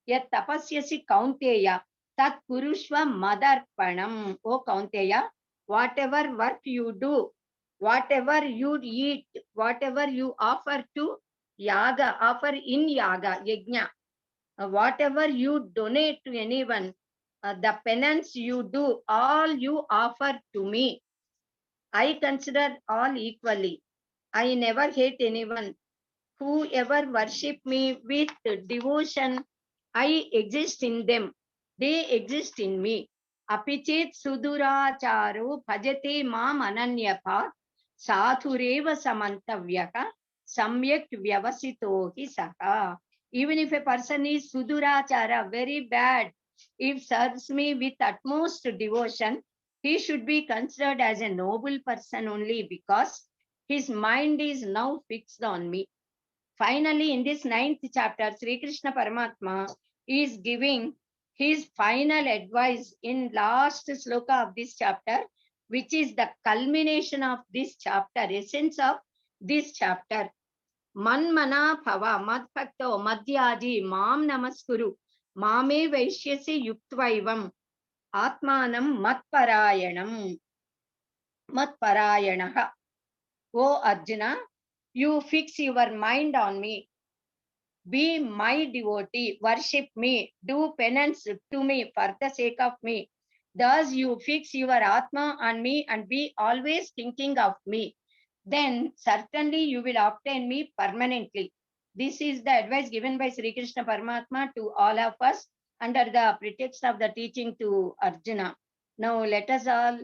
yat tapasyasi kaunteya tat kurushva madarpanam. O Kaunteya, whatever work you do, whatever you eat, whatever you offer to yaga, offer in yaga, yajna, whatever you donate to anyone, the penance you do, all you offer to me, I consider all equally. I never hate anyone. Whoever worship me with devotion, I exist in them. They exist in me. Apichet suduracharo bhajate mam ananyatha sadhureva samantavyaka samyak vyavasito hi saha. Even if a person is sudurachara, very bad, if serves me with utmost devotion, he should be considered as a noble person only, because his mind is now fixed on me. Finally, in this 9th chapter, Sri Krishna Paramatma is giving his final advice in last sloka of this chapter, which is the culmination of this chapter, essence of this chapter. Manmana bhava madbhakto madhyaji mam namaskuru mame vaishyasi yuktvaivam atmanam matparayanaha. O Arjuna, you fix your mind on me. Be my devotee, worship me, do penance to me for the sake of me. Thus you fix your Atma on me and be always thinking of me. Then certainly you will obtain me permanently. This is the advice given by Sri Krishna Paramatma to all of us under the pretext of the teaching to Arjuna. Now let us all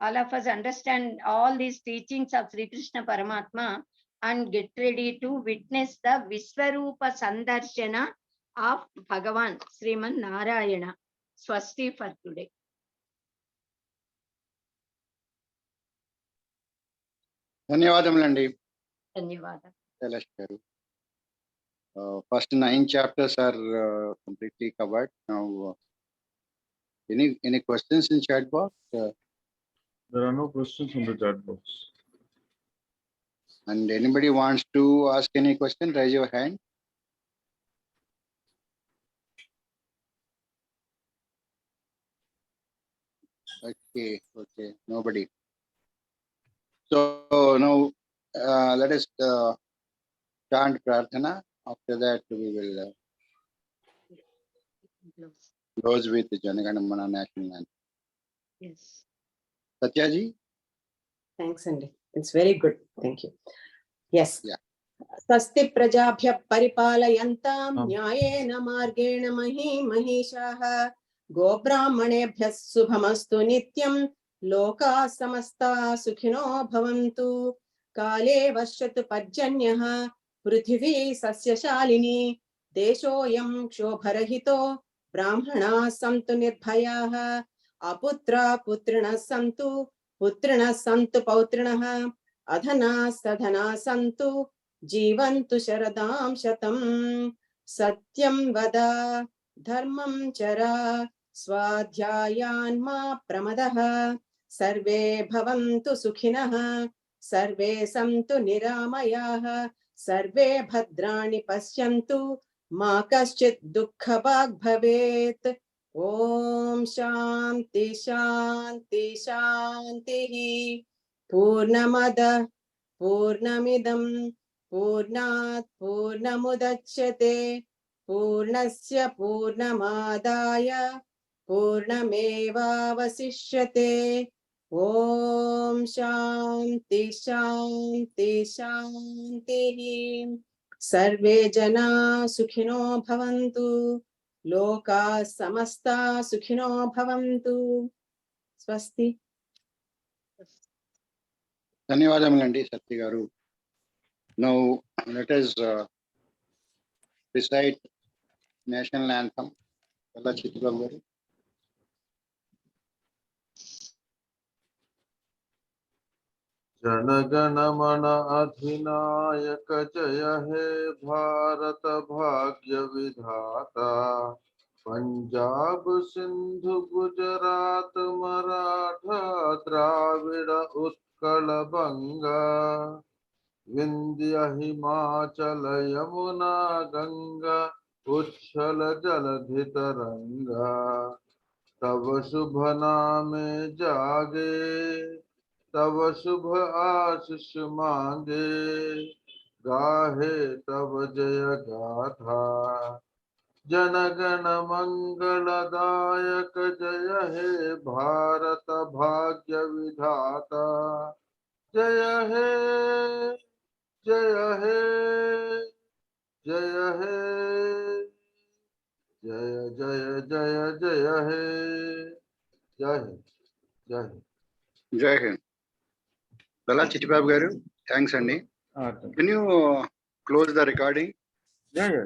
of us understand all these teachings of Sri Krishna Paramatma and get ready to witness the Viswarupa Sandarshana of Bhagavan, Sriman Narayana. Swasti for today. ధన్యవాదములండి Dhanyavada. Kailash గారు. First 9 chapters are completely covered. Now, any questions in chat box? There are no questions in the chat box. And anybody wants to ask any question, raise your hand. Okay, nobody. So now let us chant Prarthana. After that, we will close with the Janaganamana National Anthem. Yes. Satyaji? Thanks, Andy. It's very good. Thank you. Yes. Yeah. Swasti prajabhya paripalayantam nyayena margena mahishah gobrahmanebhyah subhamastu nityam loka samasta sukhino bhavantu kale vashyatu parjanyah prithvi sasyashalini deshoyam kshobarahito brahmana santu nirbhayah aputra putrina santu putrina santu pautrinah adhana sadhana santu जीवन्तु शरदां शतं सत्यं वद धर्मं चर स्वाध्यायान् मा प्रमदः सर्वे भवन्तु सुखिनः सर्वे सन्तु निरामयाः सर्वे भद्राणि पश्यन्तु मा कश्चित् दुःखभाग् भवेत्। ॐ शान्ति शान्ति शान्तिः। पूर्णमदः पूर्णमिदं पूर्णात् पूर्णमुदच्यते पूर्णस्य पूर्णमादाय पूर्णमेवावशिष्यते। ॐ शान्ति शान्ति शान्तिः। सर्वे जना सुखिनो भवन्तु लोकाः समस्ता सुखिनो भवन्तु। स्वस्ति। ధన్యవాదములండి సత్య గారు. Now let us recite national anthem. Veda Samskruti గారు. जनगण मन अधिनायक जय हे भारत भाग्य विधाता पंजाब सिंधु गुजरात मराठा द्राविड़ उत्कल बंगा विंध्य हिमाचल यमुना गंगा उच्छल जलधि तरंगा तब शुभ नामे जागे तब शुभ आशीष मांगे गाहे तब जय गाथा जनगण मंगलदायक जय हे भारत भाग्य विधाता जय हे जय हे जय हे जय जय जय जय हे जय हे जय हे జై హింద్. దళా చిట్టిబాబు గారు, థ్యాంక్స్ అండి. Can you close the recording? yeah.